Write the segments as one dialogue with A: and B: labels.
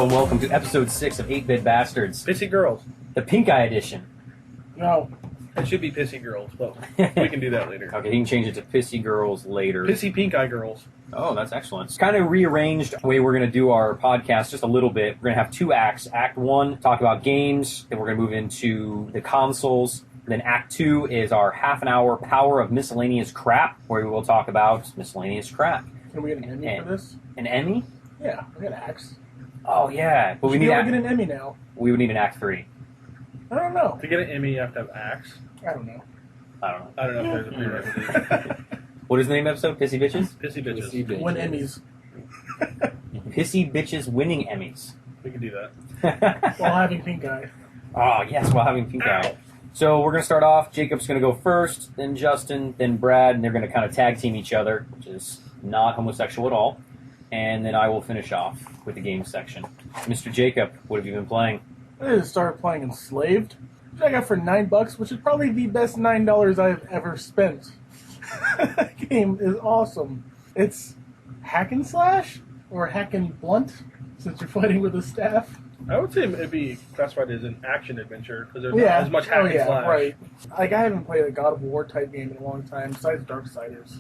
A: and welcome to episode 6 of 8-Bit Bastards,
B: Pissy Girls.
A: the Pink Eye edition.
B: No. It should be Pissy Girls, but we can do that later.
A: Okay, you can change it to Pissy Girls later.
B: Pissy Pink Eye Girls.
A: Oh, that's excellent. It's kind of rearranged the way we're going to do our podcast just a little bit. We're going to have 2 acts. Act 1, talk about games. Then we're going to move into the consoles. Then Act 2 is our half-an-hour power of miscellaneous crap, where we will talk about miscellaneous crap.
C: Can we get an Emmy for this?
A: An Emmy?
C: Yeah, I got Axe.
A: Oh, yeah. But we need
C: get an Emmy now.
A: We would need an Act 3.
C: I don't know.
B: To get an Emmy, you have to have Axe.
C: I don't know.
A: I don't know.
B: I don't know if there's a prerequisite.
A: What is the name of the episode? Pissy Bitches?
B: Pissy Bitches.
D: Pissy bitches.
C: Win Emmys.
A: Pissy Bitches winning Emmys.
B: We can do that.
C: While having pink eye.
A: Oh, yes, while having pink eye. So we're going to start off. Jacob's going to go first, then Justin, then Brad, and they're going to kind of tag team each other, which is not homosexual at all. And then I will finish off with the game section. Mr. Jacob, what have you been playing?
C: I just started playing Enslaved, which I got for $9, which is probably the best $9 I've ever spent. That game is awesome. It's hack and slash, or hack and blunt, since you're fighting with a staff.
B: I would say it'd be classified as an action adventure, because there's not as much hack and slash.
C: Right. Like, I haven't played a God of War type game in a long time, besides Darksiders.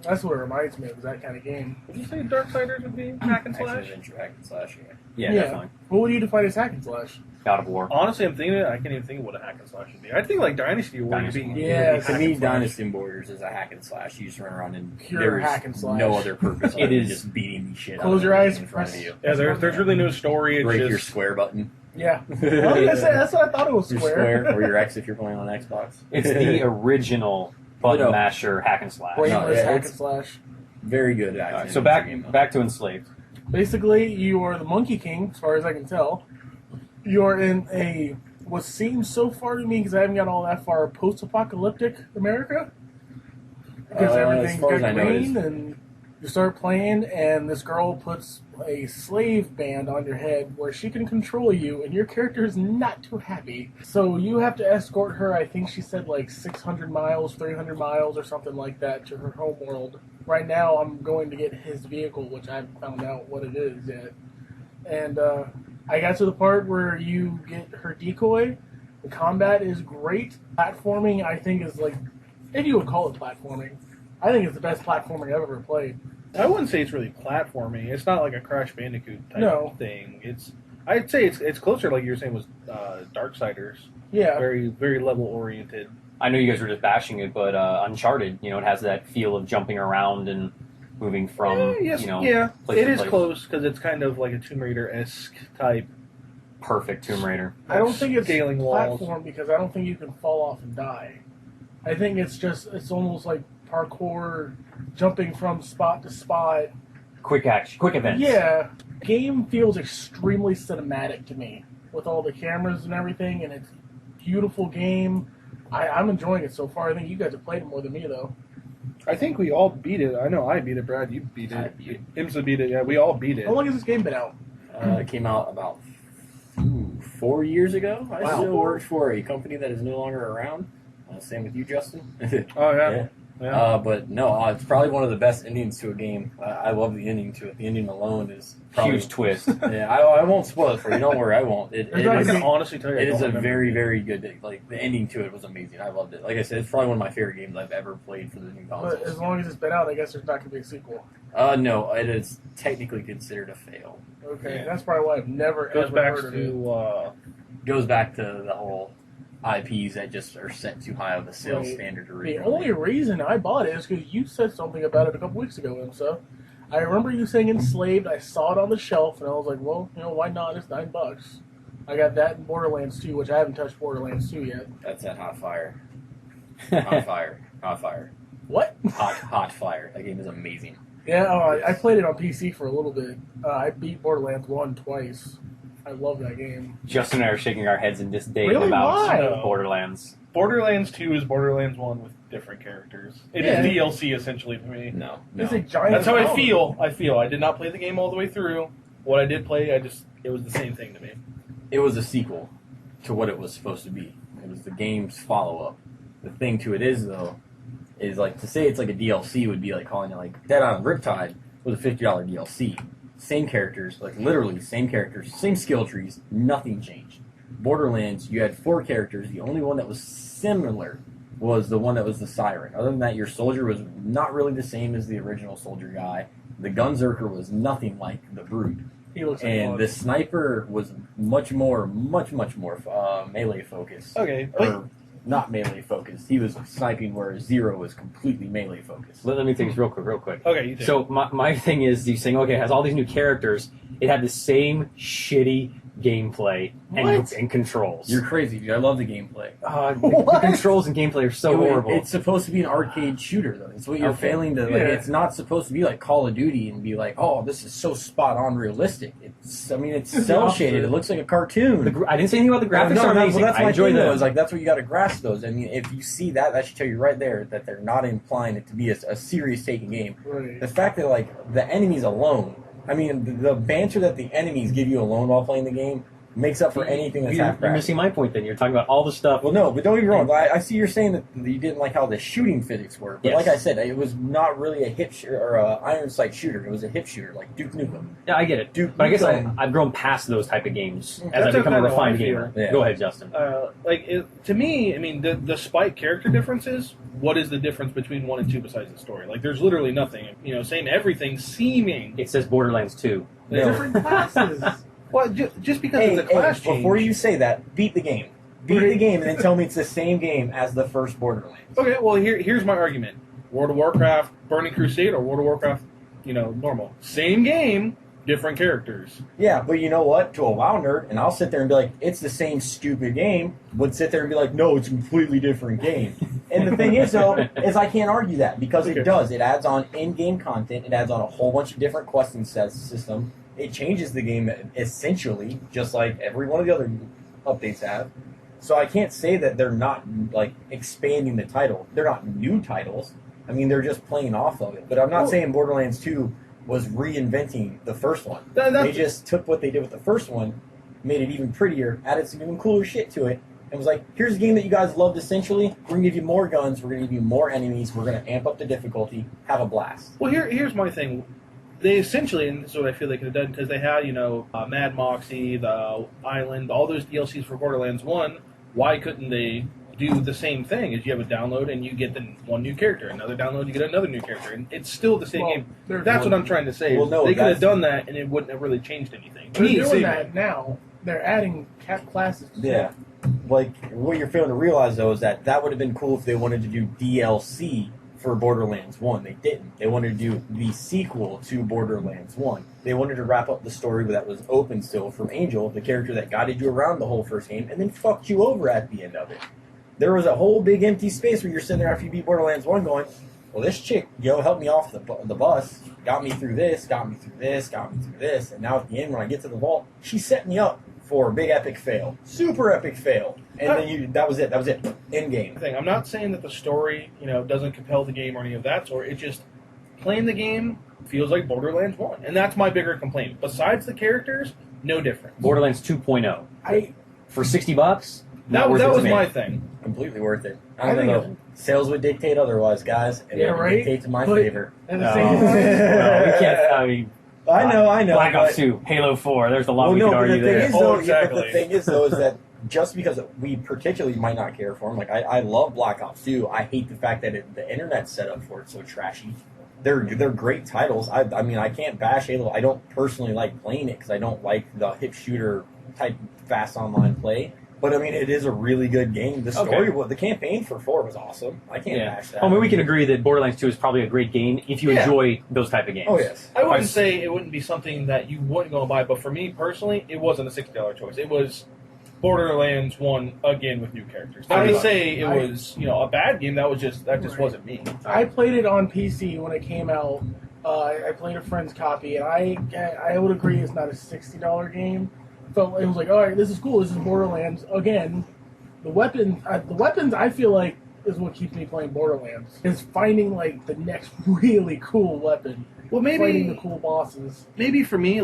C: That's what it reminds me of, that kind of game.
B: Would you say Darksiders would be hack and slash?
D: Action-adventure, hack and slash, yeah.
A: Yeah, definitely.
C: What would you define as hack and slash?
A: God of War.
B: Honestly, I'm thinking I can't even think of what a hack and slash would be. I think like Dynasty Warriors
A: Dynasty
B: being
C: Yeah.
D: To me, Dynasty Warriors is a hack and slash. You just run around and
C: Pure
D: there's
C: hack and slash.
D: no other purpose.
A: It
D: other than
A: is.
D: just beating the shit
C: Close
D: out
C: your
D: of
C: eyes,
D: in front of
C: press-
D: you.
B: Yeah, there's really no story. It's
D: Break
B: just
D: your square button.
C: Yeah. Well, that's what I thought it was
D: Your
C: square.
D: square or your X if you're playing on Xbox.
A: It's the original button
D: No.
A: masher hack and slash.
C: Brainless
D: yeah,
C: hack
D: it's-
C: and slash.
D: Very good
A: All right,
D: action.
A: so back to Enslaved.
C: Basically, you are the Monkey King, as far as I can tell. You are in a, what seems so far to me, because I haven't got all that far, post-apocalyptic America. Because
D: As
C: everything
D: far
C: got
D: as I know,
C: green, and you start playing, and this girl puts a slave band on your head where she can control you, and your character is not too happy. So you have to escort her, I think she said like 600 miles, 300 miles, or something like that, to her home world. Right now, I'm going to get his vehicle, which I haven't found out what it is yet. And I got to the part where you get her decoy. The combat is great. Platforming, I think, is like, if you would call it platforming, I think it's the best platforming I've ever played.
B: I wouldn't say it's really platforming. It's not like a Crash Bandicoot type thing. I'd say it's closer, like you were saying, was Darksiders.
C: Yeah.
B: Very, very level oriented.
A: I know you guys were just bashing it, but Uncharted, it has that feel of jumping around and moving from, place
B: it
A: to
B: is
A: place.
B: close because it's kind of like a Tomb Raider-esque type.
A: Perfect Tomb Raider.
C: I don't think it's
B: Scaling walls.
C: platform because I don't think you can fall off and die. I think it's almost like parkour, jumping from spot to spot.
A: Quick action, quick events.
C: Yeah, game feels extremely cinematic to me with all the cameras and everything, and it's a beautiful game. I'm enjoying it so far. I think you guys have played it more than me, though.
B: I think we all beat it. I know I beat it, Brad. You beat it.
D: I beat it.
B: Imsa beat it. Yeah, we all beat it.
C: How long has this game been out?
D: It came out about 4 years ago. I
C: Wow.
D: still worked for a company that is no longer around. Same with you, Justin.
B: Oh yeah.
D: Yeah.
B: Yeah.
D: But no, it's probably one of the best endings to a game. I love the ending to it. The ending alone is probably,
A: Huge twist.
D: Yeah, I won't spoil it for you. Don't worry, I won't. It
B: I
D: is,
B: can honestly tell you,
D: it
B: I
D: is
B: don't
D: a
B: remember.
D: very, very good. Like the ending to it was amazing. I loved it. Like I said, it's probably one of my favorite games I've ever played for the new
C: But as
D: consoles.
C: long as it's been out, I guess there's not going to be a sequel.
D: No, it is technically considered a fail.
C: Okay,
D: Yeah.
C: that's probably why I've never
B: Goes
C: ever
B: back
C: heard of it.
B: to
D: Goes back to the whole IPs that just are set too high of a sales
C: Right.
D: standard.
C: The
D: Originally.
C: only reason I bought it is because you said something about it a couple weeks ago, Imsa. I remember you saying Enslaved. I saw it on the shelf, and I was like, well, why not? It's $9. I got that in Borderlands 2, which I haven't touched Borderlands 2 yet.
D: That's that hot fire. Hot fire. Hot fire.
C: What?
D: Hot fire. That game is amazing.
C: Yeah, I played it on PC for a little bit. I beat Borderlands 1 twice. I love that game.
A: Justin and I are shaking our heads in disdain
C: Really?
A: about
C: Why?
A: Borderlands.
B: Borderlands 2 is Borderlands 1 with different characters. It is
C: Yeah.
B: DLC essentially to me.
D: No.
C: It's a giant.
B: That's how I
C: tower.
B: feel. I did not play the game all the way through. What I did play, it was the same thing to me.
D: It was a sequel to what it was supposed to be. It was the game's follow-up. The thing to it is, though, is like to say it's like a DLC would be like calling it like Dead on Riptide with a $50 DLC. same characters, like literally same characters, same skill trees, nothing changed. Borderlands, you had 4 characters. The only one that was similar was the one that was the Siren. Other than that, your soldier was not really the same as the original soldier guy. The Gunzerker was nothing like the Brute.
C: He looks like
D: And the Sniper was much more melee focused.
B: Okay,
D: Or not melee focused. He was sniping where Zero was completely melee focused.
A: Let me take this real quick.
B: Okay, you take
A: So my thing is, you saying, okay, it has all these new characters. It had the same shitty gameplay and controls.
D: You're crazy, dude. I love the gameplay.
A: The controls and gameplay are so horrible.
D: It's supposed to be an arcade shooter, though. It's what you're
A: Okay.
D: failing to. Like, it's not supposed to be like Call of Duty and be like, oh, this is so spot on realistic. It's cell shaded. It looks like a cartoon.
A: I didn't say anything about the graphics.
D: No,
A: are amazing.
D: well, that's
A: I
D: my
A: enjoy
D: thing, though.
A: them.
D: Is like that's what you got to grasp those. I mean, if you see that, that should tell you right there that they're not implying it to be a serious taking game.
C: Right.
D: The fact that like the enemies alone, I mean, the banter that the enemies give you alone while playing the game makes up for anything that's half
A: You're missing my point. Then you're talking about all the stuff.
D: Well, no, but don't get me wrong. I see you're saying that you didn't like how the shooting physics were. But
A: Yes.
D: like I said, it was not really a hip shooter or a iron sight shooter. It was a hip shooter, like Duke Nukem.
A: Yeah, I get it.
D: Duke
A: But I guess
D: Nukem.
A: I've grown past those type of games as
B: That's
A: I become a
B: kinda how
A: refined
B: I feel.
A: gamer.
D: Yeah.
A: Go ahead, Justin.
B: To me, I mean, despite character differences, what is the difference between 1 and 2 besides the story? Like, there's literally nothing. You know, same everything seeming.
A: It says Borderlands 2.
D: No.
C: Different classes.
B: Well, just because
D: Hey,
B: of the class change.
D: before you say that, beat the game. Beat the game and then tell me it's the same game as the first Borderlands.
B: Okay, well, here's my argument. World of Warcraft Burning Crusade or World of Warcraft, normal. Same game, different characters.
D: Yeah, but you know what? To a WoW nerd, and I'll sit there and be like, it's the same stupid game, would sit there and be like, no, it's a completely different game. And the thing is, though, is I can't argue that because it does. It adds on in-game content. It adds on a whole bunch of different questing system. It changes the game essentially, just like every one of the other updates have. So I can't say that they're not like expanding the title. They're not new titles. I mean, they're just playing off of it. But I'm not saying Borderlands 2 was reinventing the first one. They just took what they did with the first one, made it even prettier, added some even cooler shit to it, and was like, here's a game that you guys loved essentially. We're going to give you more guns. We're going to give you more enemies. We're going to amp up the difficulty. Have a blast.
B: Well, here's my thing. They essentially, and this is what I feel they could have done, because they had, Mad Moxie, the Island, all those DLCs for Borderlands 1. Why couldn't they do the same thing? As you have a download and you get one new character, another download, you get another new character, and it's still the same game. That's what I'm trying to say.
D: Well, no,
B: they could have done that, and it wouldn't have really changed anything.
C: They're doing that now. They're adding classes.
D: Yeah. Like, what you're failing to realize, though, is that would have been cool if they wanted to do DLC for Borderlands 1. They didn't. They wanted to do the sequel to Borderlands 1. They wanted to wrap up the story that was open still from Angel, the character that guided you around the whole first game, and then fucked you over at the end of it. There was a whole big empty space where you're sitting there after you beat Borderlands 1 going, well, this chick, helped me off the bus, got me through this, got me through this, got me through this, and now at the end when I get to the vault, she set me up for a big epic fail. Super epic fail. And then that was it. That was it. End game.
B: I'm not saying that the story, doesn't compel the game or any of that sort. It just, playing the game feels like Borderlands 1. And that's my bigger complaint. Besides the characters, no difference.
A: Borderlands 2.0. For $60?
B: That was my thing.
D: Completely worth it.
C: I
D: I don't
C: think
D: know. Sales would dictate otherwise, guys. And
C: Yeah,
D: it would
C: right?
D: dictate to my
C: But-
D: favor.
C: At
A: No.
C: the same time,
A: Well, we can't. I mean,
D: I know.
A: Black Ops
D: but-
A: 2, Halo 4. There's a lot
D: Well,
A: we
D: no,
A: could
D: but
A: argue
D: the thing
A: there.
D: is, though,
B: exactly.
D: but the thing is, though, is that just because we particularly might not care for them, like I love Black Ops 2. I hate the fact that the internet's set up for it so trashy. They're great titles. I mean, I can't bash Halo. I don't personally like playing it because I don't like the hip shooter type fast online play. But I mean, it is a really good game. The story, the campaign for 4 was awesome. I can't bash that.
A: I mean, we can agree that Borderlands 2 is probably a great game if you enjoy those type of games.
D: Oh yes.
B: I wouldn't say it wouldn't be something that you wouldn't go and buy, but for me personally, it wasn't a $60 choice. It was Borderlands 1 again with new characters. Not to say it was a bad game. That just wasn't me.
C: I played it on PC when it came out. I played a friend's copy, and I would agree it's not a $60 game. So it was like, all right, this is cool. This is Borderlands again. The weapons I feel like is what keeps me playing Borderlands. Is finding like the next really cool weapon.
B: Well, maybe
C: fighting the cool bosses.
B: Maybe for me,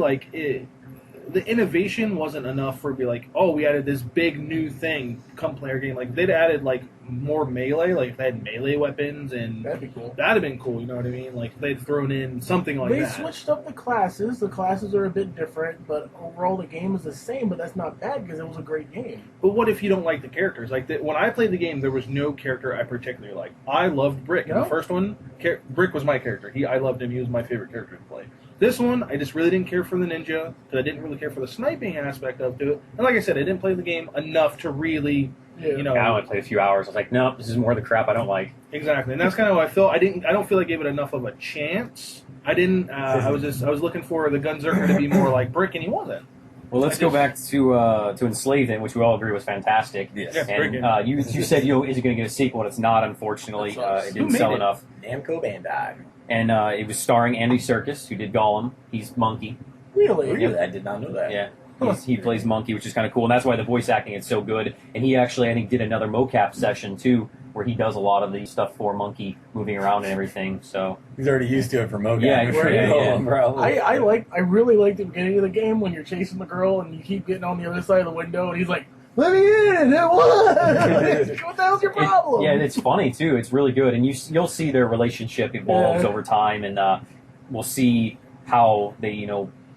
B: the innovation wasn't enough for be like, oh, we added this big new thing, come play our game. Like, they'd added, like, more melee, like, if they had melee weapons, and
C: That'd be cool.
B: that'd have been cool, you know what I mean? Like, they'd thrown in something like
C: They
B: that.
C: switched up the classes. The classes are a bit different, but overall the game is the same, but that's not bad because it was a great game.
B: But what if you don't like the characters? Like, when I played the game, there was no character I particularly liked. I loved Brick. In
C: No?
B: the first one, Brick was my character. I loved him. He was my favorite character to play. This one, I just really didn't care for the ninja, because I didn't really care for the sniping aspect of it. And like I said, I didn't play the game enough to really, you know...
A: I only played a few hours. I was like, nope, this is more the crap I don't like.
B: Exactly, and that's kind of how I felt. I don't feel like I gave it enough of a chance. I didn't. I was looking for the Gunzerker to be more like Brick, and he wasn't.
A: Well, let's go back to Enslaved, then, which we all agree was fantastic.
D: Yes.
B: Yeah, very
A: And you said, is it going to get a sequel? And it's not, unfortunately.
C: That sucks.
A: It
B: Who
A: didn't
B: made
A: sell
B: it?
A: enough.
D: Namco Bandai.
A: And it was starring Andy Serkis, who did Gollum. He's Monkey.
C: Really?
D: Really? I did not know that.
A: Yeah. He plays Monkey, which is kind of cool. And that's why the voice acting is so good. And he actually, I think, did another mocap session, too, where he does a lot of the stuff for Monkey, moving around and everything. So
D: He's already used to it for mocap.
A: Yeah,
C: I really like the beginning of the game when you're chasing the girl and you keep getting on the other side of the window and he's like, "Let me in!" What the hell's your problem?
A: It's funny, too. It's really good. And you'll see their relationship evolves over time. And we'll see how they,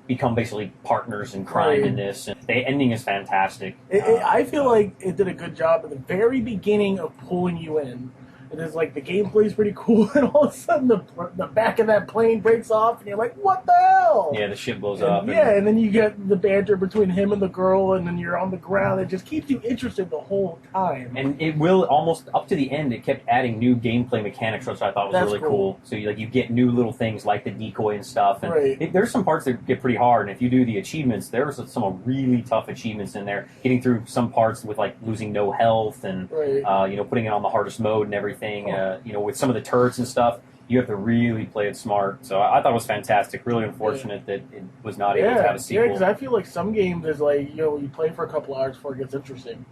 A: become basically partners in crime in this. And the ending is fantastic.
C: I feel like it did a good job at the very beginning of pulling you in. It is like the gameplay's pretty cool, and all of a sudden the back of that plane breaks off, and you're like, "What the hell?"
A: Yeah, the ship blows
C: And,
A: up.
C: and then you get the banter between him and the girl, and then you're on the ground. It just keeps you interested the whole time.
A: And it will almost up to the end. It kept adding new gameplay mechanics, which I thought was
C: That's
A: really
C: cool.
A: cool. So you get new little things like the decoy and stuff. And
C: Right.
A: there's some parts that get pretty hard. And if you do the achievements, there's some really tough achievements in there. Getting through some parts with like losing no health and
C: Right.
A: putting it on the hardest mode and everything. With some of the turrets and stuff, you have to really play it smart. So I thought it was fantastic. Really unfortunate that it was not able to have a sequel.
C: because I feel like some games is like you play for a couple hours before it gets interesting.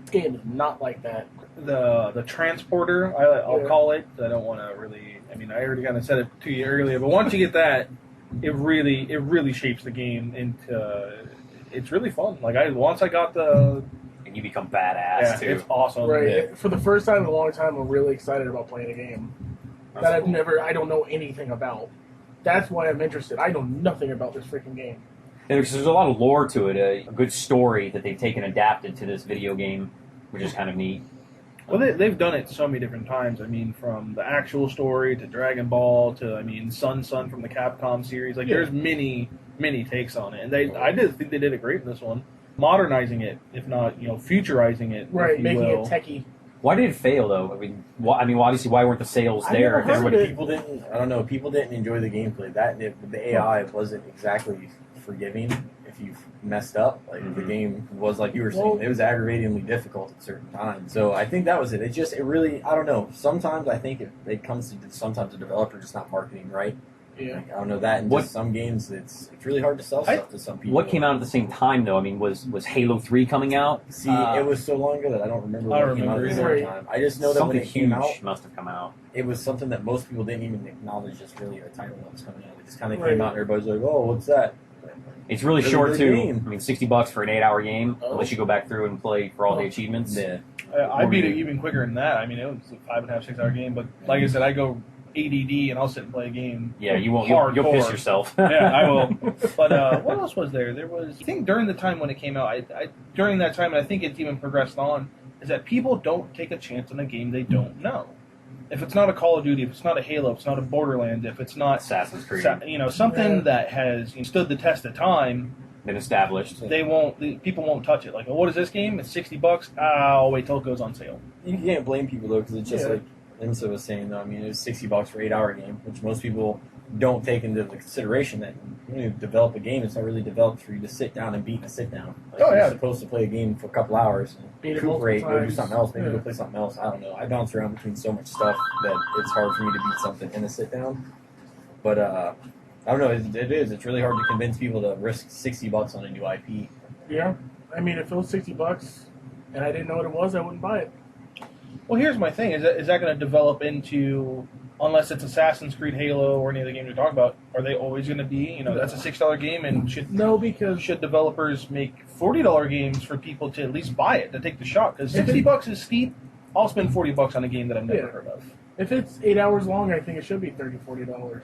C: This game is not like that.
B: The transporter, I'll call it. I don't want to really. I mean, I already kind of said it to you earlier, but once you get that, it really shapes the game into. It's really fun. Like once I got the.
A: And you become badass too.
B: It's awesome.
C: Right.
B: Yeah.
C: For the first time in a long time, I'm really excited about playing a game that I don't know anything about. That's why I'm interested. I know nothing about this freaking game.
A: And there's a lot of lore to it, a good story that they've taken and adapted to this video game, which is kind of neat.
B: Well, they've done it so many different times. I mean, from the actual story to Dragon Ball to, Sun from the Capcom series. Like, there's many takes on it. And I did think they did it great in this one. Modernizing it, if not, futurizing it.
C: Right,
B: if you
C: making
B: will.
C: it techie.
A: Why did it fail, though? Obviously, why weren't the sales
C: I
A: there?
C: never heard of it.
D: People didn't. I don't know. People didn't enjoy the gameplay. The AI wasn't exactly forgiving if you messed up. Like the game was, like you were saying, it was aggravatingly difficult at certain times. So I think that was it. It really. I don't know. Sometimes I think it comes to sometimes the developer just not marketing right.
C: Yeah.
D: Like, I don't know that. And just some games, it's really hard to sell stuff to some people.
A: What came out at the same time, though? I mean, was Halo 3 coming out?
D: See, it was so long ago that I don't remember what came out at the same time. I just know that when
A: something
D: it came
A: huge
D: out,
A: must have come out.
D: it was something that most people didn't even acknowledge as really a title that was coming out. It just kind of came out and everybody's like, "Oh, what's that?"
A: It's really
D: Really
A: short,
D: good
A: too.
D: game.
A: I mean, $60 for an 8-hour game, unless you go back through and play for all the achievements.
D: Yeah.
B: I beat it even quicker than that. I mean, it was a 5.5, 6 hour game. But like I said, I go ADD and I'll sit and play a game.
A: Yeah, you won't. You'll piss yourself.
B: Yeah, I will. But what else was there? There was, I think during the time when it came out, during that time, and I think it's even progressed on, is that people don't take a chance on a game they don't know. If it's not a Call of Duty, if it's not a Halo, if it's not a Borderlands, if it's not
A: Assassin's Creed,
B: something that has stood the test of time,
A: been established.
B: People won't touch it. Like, oh, what is this game? It's $60. I'll wait till it goes on sale.
D: You can't blame people though, because it's just like Imsa was saying. Though, I mean, it was $60 for 8-hour game, which most people don't take into consideration that when you develop a game, it's not really developed for you to sit down and beat in a sit down. Like, you're supposed to play a game for a couple hours, recuperate, go do something else, maybe go play something else. I don't know. I bounce around between so much stuff that it's hard for me to beat something in a sit down. But I don't know. It is. It's really hard to convince people to risk $60 on a new IP.
C: Yeah, I mean, if it was $60 and I didn't know what it was, I wouldn't buy it.
B: Well, here's my thing: is that going to develop into unless it's Assassin's Creed, Halo, or any other game we talk about, are they always going to be, that's a $6 game, and should developers make $40 games for people to at least buy it, to take the shot? Because $60 is steep. I'll spend $40 on a game that I've never heard of.
C: If it's 8 hours long, I think it should be $30, $40.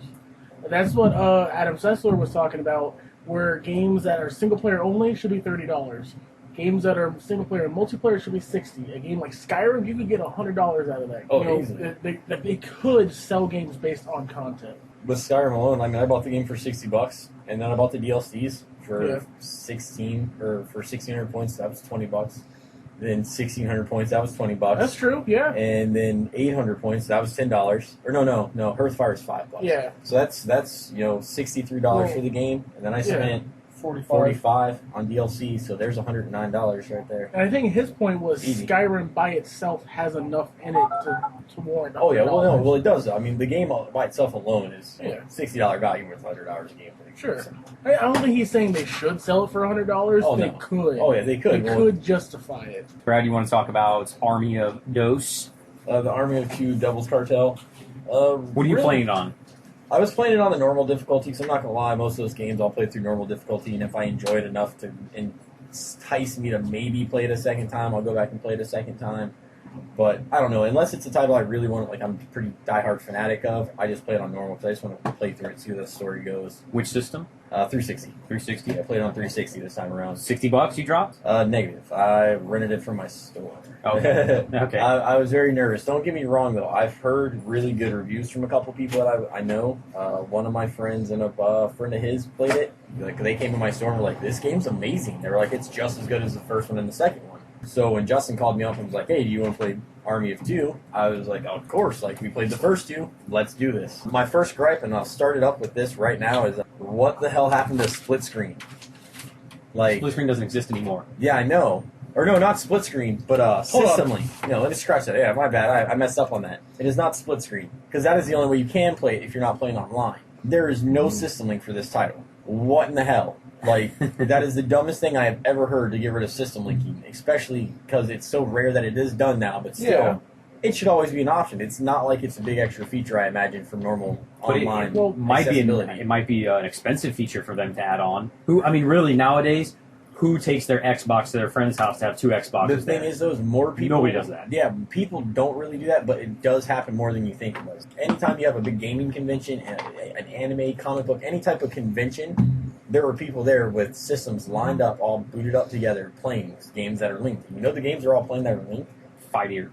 C: And that's what Adam Sessler was talking about, where games that are single-player only should be $30. Games that are single-player and multiplayer should be $60. A game like Skyrim, you could get $100 out of that.
D: Oh, easily.
C: They could sell games based on content.
D: With Skyrim alone, I mean, I bought the game for $60, and then I bought the DLCs for 1,600 points. That was $20. Then 1,600 points. That was $20.
C: That's true. Yeah.
D: And then 800 points. That was $10. Or no. Hearthfire is $5.
C: Yeah.
D: So that's $63 for the game, and then I spent 45 on DLC. So there's $109 right there.
C: And I think his point was
D: Easy.
C: Skyrim by itself has enough in it to warrant.
D: Oh yeah, well it does. I mean, the game by itself alone is $60 value worth $100 a game.
C: Sure. I don't think he's saying they should sell it for $100.
D: Oh,
C: they
D: no.
C: could.
D: Oh yeah, they could.
C: They could justify it.
A: Brad, you want to talk about Army of Dos?
D: The Army of Two Doubles Cartel.
A: What are you playing it on?
D: I was playing it on the normal difficulty, because I'm not going to lie, most of those games I'll play through normal difficulty, and if I enjoy it enough to entice me to maybe play it a second time, I'll go back and play it a second time. But I don't know, unless it's a title I really want, like I'm a pretty diehard fanatic of, I just play it on normal, because I just want to play through it and see where the story goes.
A: Which system?
D: 360.
A: 360?
D: Yeah, I played it on 360 this time around.
A: $60 you dropped?
D: Negative. I rented it from my store.
A: Okay. Okay.
D: I was very nervous. Don't get me wrong, though. I've heard really good reviews from a couple people that I know. One of my friends and a friend of his played it. Like, they came to my store and were like, this game's amazing. They were like, it's just as good as the first one and the second one. So when Justin called me up and was like, hey, do you want to play Army of Two? I was like, oh, of course. Like, we played the first two. Let's do this. My first gripe, and I'll start it up with this right now, is what the hell happened to split screen? Like,
A: Split screen doesn't exist anymore.
D: Yeah, I know. Or no, not split screen, but system link. No, let me scratch that. Yeah, my bad. I messed up on that. It is not split screen, because that is the only way you can play it if you're not playing online. There is no system link for this title. What in the hell? Like, that is the dumbest thing I have ever heard, to get rid of system linking, especially because it's so rare that it is done now, but still, it should always be an option. It's not like it's a big extra feature, I imagine, for normal online accessibility.
A: It might be an expensive feature for them to add on. Really, nowadays, who takes their Xbox to their friend's house to have two Xboxes?
D: The thing is, though, more people...
A: Nobody does that.
D: Yeah, people don't really do that, but it does happen more than you think it does. Anytime you have a big gaming convention, an anime, comic book, any type of convention, there are people there with systems lined up, all booted up together, playing games that are linked. You know the games are all playing that are linked? Fighters,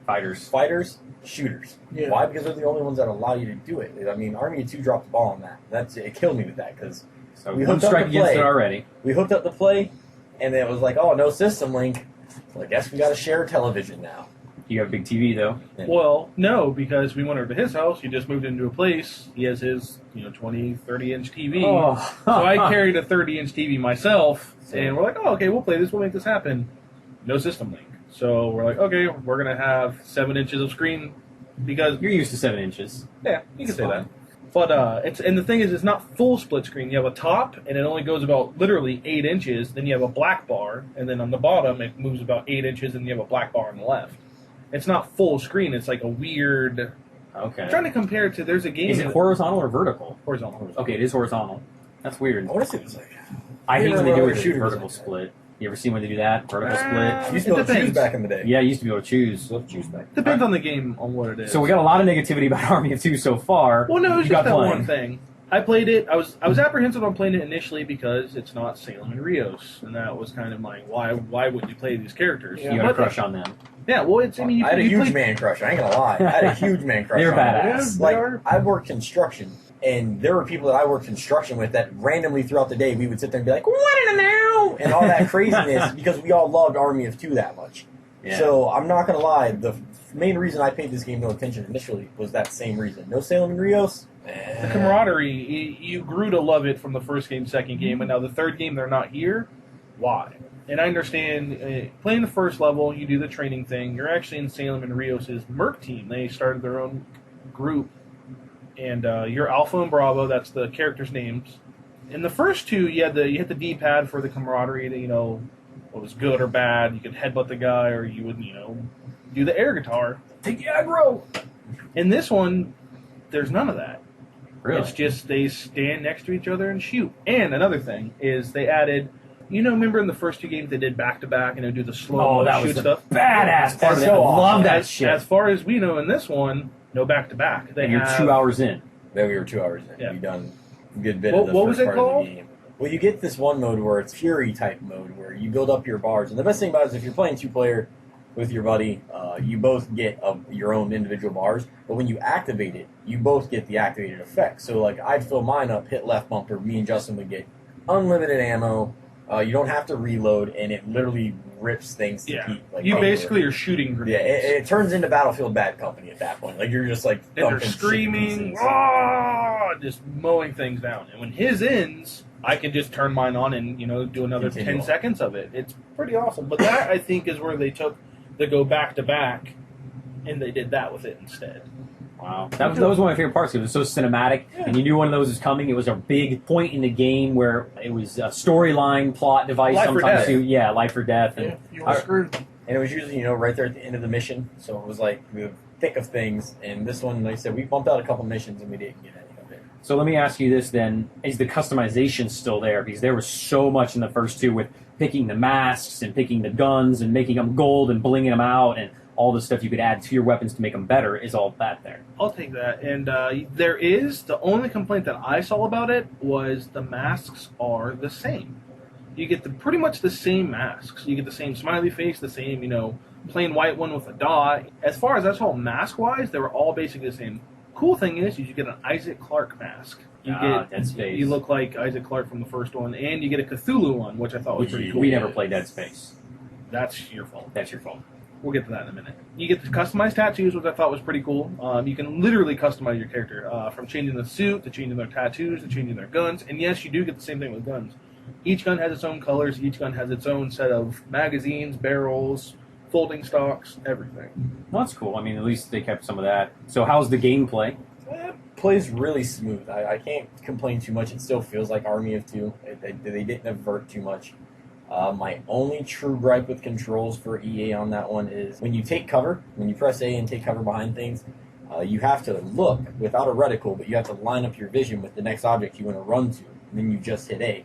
D: shooters. Yeah. Why? Because they're the only ones that allow you to do it. I mean, Army of Two dropped the ball on that. It killed me with that, because
A: we hooked up the play. Already.
D: We hooked up the play, and then it was like, oh, no system link. So I guess we got to share television now.
A: You have a big TV, though.
B: Yeah. Well, no, because we went over to his house. He just moved into a place. He has his, 20, 30-inch TV.
A: Oh.
B: So I carried a 30-inch TV myself, and we're like, oh, okay, we'll play this. We'll make this happen. No system link. So we're like, okay, we're going to have 7 inches of screen, because...
A: You're used to 7 inches.
B: Yeah, you can say that. But the thing is, it's not full split screen. You have a top, and it only goes about literally 8 inches. Then you have a black bar, and then on the bottom, it moves about 8 inches, and you have a black bar on the left. It's not full screen. It's like a weird...
A: Okay.
B: I'm trying to compare it to... There's a game...
A: Is it horizontal or vertical?
B: Horizontal.
A: Okay, it is horizontal. That's weird.
D: I want to see this.
A: I hate when they do a vertical split. You ever seen when they do that? Vertical split?
D: You used to be able to choose back in the day.
A: Yeah, you used to be able to choose.
B: Depends on the game, on what it is.
A: So we got a lot of negativity about Army of Two so far.
B: Well, no, it was just that one thing. I played it. I was apprehensive on playing it initially because it's not Salem and Rios, and that was kind of my why would you play these characters?
A: You got a crush on them.
B: Yeah, well, it's. I mean,
D: I had a huge man crush. I ain't gonna lie. I had a huge man crush.
A: They're badass.
D: Like, I worked construction, and there were people that I worked construction with that randomly throughout the day we would sit there and be like, "What in the now?" and all that craziness because we all loved Army of Two that much. Yeah. So I'm not gonna lie. The main reason I paid this game no attention initially was that same reason. No Salem and Rios.
B: The camaraderie, you grew to love it from the first game, second game, and now the third game they're not here. Why? And I understand, playing the first level, you do the training thing. You're actually in Salem and Rios' Merc team. They started their own group. And you're Alpha and Bravo, that's the characters' names. In the first two, you hit the D-pad for the camaraderie to, what was good or bad. You could headbutt the guy, or you would, do the air guitar.
A: Take the aggro!
B: In this one, there's none of that.
A: Really?
B: It's just they stand next to each other and shoot. And another thing is they added, remember in the first 2 games they did back-to-back and they would do the slow
A: that
B: shoot
A: was the
B: stuff?
A: badass part of it.
D: so
A: I love that
B: as,
A: shit.
B: As far as we know in this one, no back-to-back.
A: And you're 2 hours in.
D: Then we were 2 hours in.
B: Yeah.
D: We done a good bit
B: What-
D: of the
B: what
D: first
B: was it
D: part
B: called?
D: of the game. Well, you get this one mode where it's Fury type mode where you build up your bars. And the best thing about it is if you're playing 2-player with your buddy, you both get your own individual bars. But when you activate it, you both get the activated effect. So, like, I'd fill mine up, hit left bumper, me and Justin would get unlimited ammo. You don't have to reload, and it literally rips things to
B: Yeah.
D: keep. Like,
B: You
D: over.
B: basically are shooting grenades.
D: Yeah, it turns into Battlefield Bad Company at that point. Like, you're just, like,
B: And they're
D: thumping shit to
B: screaming,
D: pieces.
B: just mowing things down. And when his ends, I can just turn mine on and, do another
D: Continue
B: 10
D: on.
B: seconds of it. It's pretty awesome. But that, I think, is where they took the go back-to-back, and they did that with it instead.
A: Wow. That was one of my favorite parts. It was so cinematic, and you knew one of those was coming. It was a big point in the game where it was a storyline, plot device.
B: Life or
A: sometimes
B: death.
A: too. Life or death. And
C: Yeah, you were screwed.
D: And it was usually, right there at the end of the mission. So it was like the thick of things. And this one, like I said, we bumped out a couple missions and we didn't get any of it.
A: So let me ask you this then. Is the customization still there? Because there was so much in the first 2 with picking the masks and picking the guns and making them gold and blinging them out and all the stuff you could add to your weapons to make them better. Is all that there?
B: I'll take that. And there is, the only complaint that I saw about it was the masks are the same. You get pretty much the same masks. You get the same smiley face, the same, plain white one with a dot. As far as that's all mask-wise, they were all basically the same. Cool thing is you get an Isaac Clarke mask. You get
A: Dead Space.
B: You look like Isaac Clarke from the first one, and you get a Cthulhu one, which I thought was pretty cool.
A: We never played Dead Space.
B: That's your fault.
A: That's your fault.
B: We'll get to that in a minute. You get the customized tattoos, which I thought was pretty cool. You can literally customize your character, from changing the suit, to changing their tattoos, to changing their guns. And yes, you do get the same thing with guns. Each gun has its own colors. Each gun has its own set of magazines, barrels, folding stocks, everything.
A: Well, that's cool. I mean, at least they kept some of that. So how's the gameplay?
D: It plays really smooth. I can't complain too much. It still feels like Army of Two. They didn't avert too much. My only true gripe with controls for EA on that one is when you take cover, when you press A and take cover behind things, you have to look without a reticle, but you have to line up your vision with the next object you want to run to, and then you just hit A.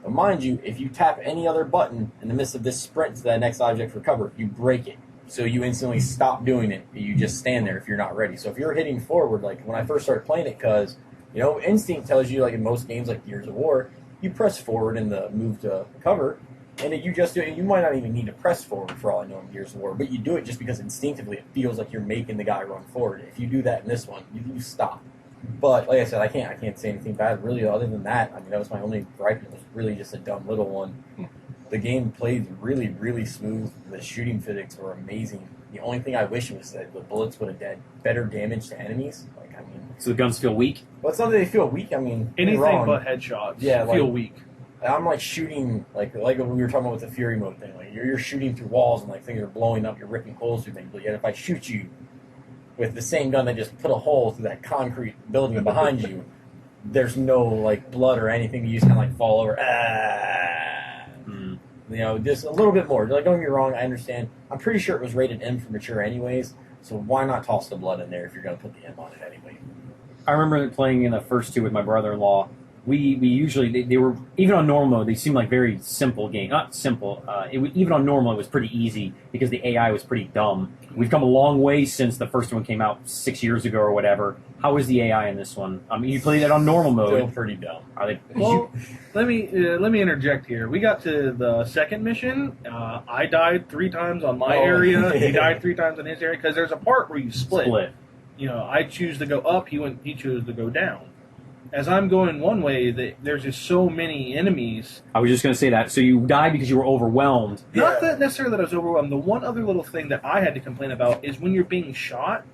D: But mind you, if you tap any other button in the midst of this sprint to that next object for cover, you break it. So you instantly stop doing it. You just stand there if you're not ready. So if you're hitting forward, like when I first started playing it, because, instinct tells you, like in most games like Gears of War, you press forward in the move to cover, and you just do it. You might not even need to press forward for all I know in Gears of War, but you do it just because instinctively it feels like you're making the guy run forward. If you do that in this one, you stop. But like I said, I can't say anything bad really other than that. I mean, that was my only gripe. It was really just a dumb little one. The game played really, really smooth. The shooting physics were amazing. The only thing I wish was that the bullets would have done better damage to enemies.
A: So the guns feel weak?
D: Well, it's not that they feel weak. I mean,
B: Anything
D: wrong.
B: but headshots
D: Yeah,
B: feel
D: like-
B: weak.
D: I'm like shooting, like we were talking about with the Fury mode thing. Like you're shooting through walls and like things are blowing up. You're ripping holes through things. But yet, if I shoot you with the same gun that just put a hole through that concrete building behind you, there's no like blood or anything. You just kind of like fall over. Just a little bit more. Like, don't get me wrong, I understand. I'm pretty sure it was rated M for mature anyways. So why not toss the blood in there if you're going to put the M on it anyway?
A: I remember playing in the first 2 with my brother-in-law. We usually, they were, even on normal mode, they seemed like very simple game. Not simple. Even on normal, it was pretty easy because the AI was pretty dumb. We've come a long way since the first one came out 6 years ago or whatever. How is the AI in this one? I mean, you played it on normal mode.
D: Still pretty dumb.
A: Are they?
B: Well, let me interject here. We got to the second mission. I died 3 times on my area. He died 3 times in his area because there's a part where you split. I choose to go up. He chose to go down. As I'm going one way, there's just so many enemies.
A: I was just going to say that. So you died because you were overwhelmed.
B: Not that necessarily that I was overwhelmed. The one other little thing that I had to complain about is when you're being shot,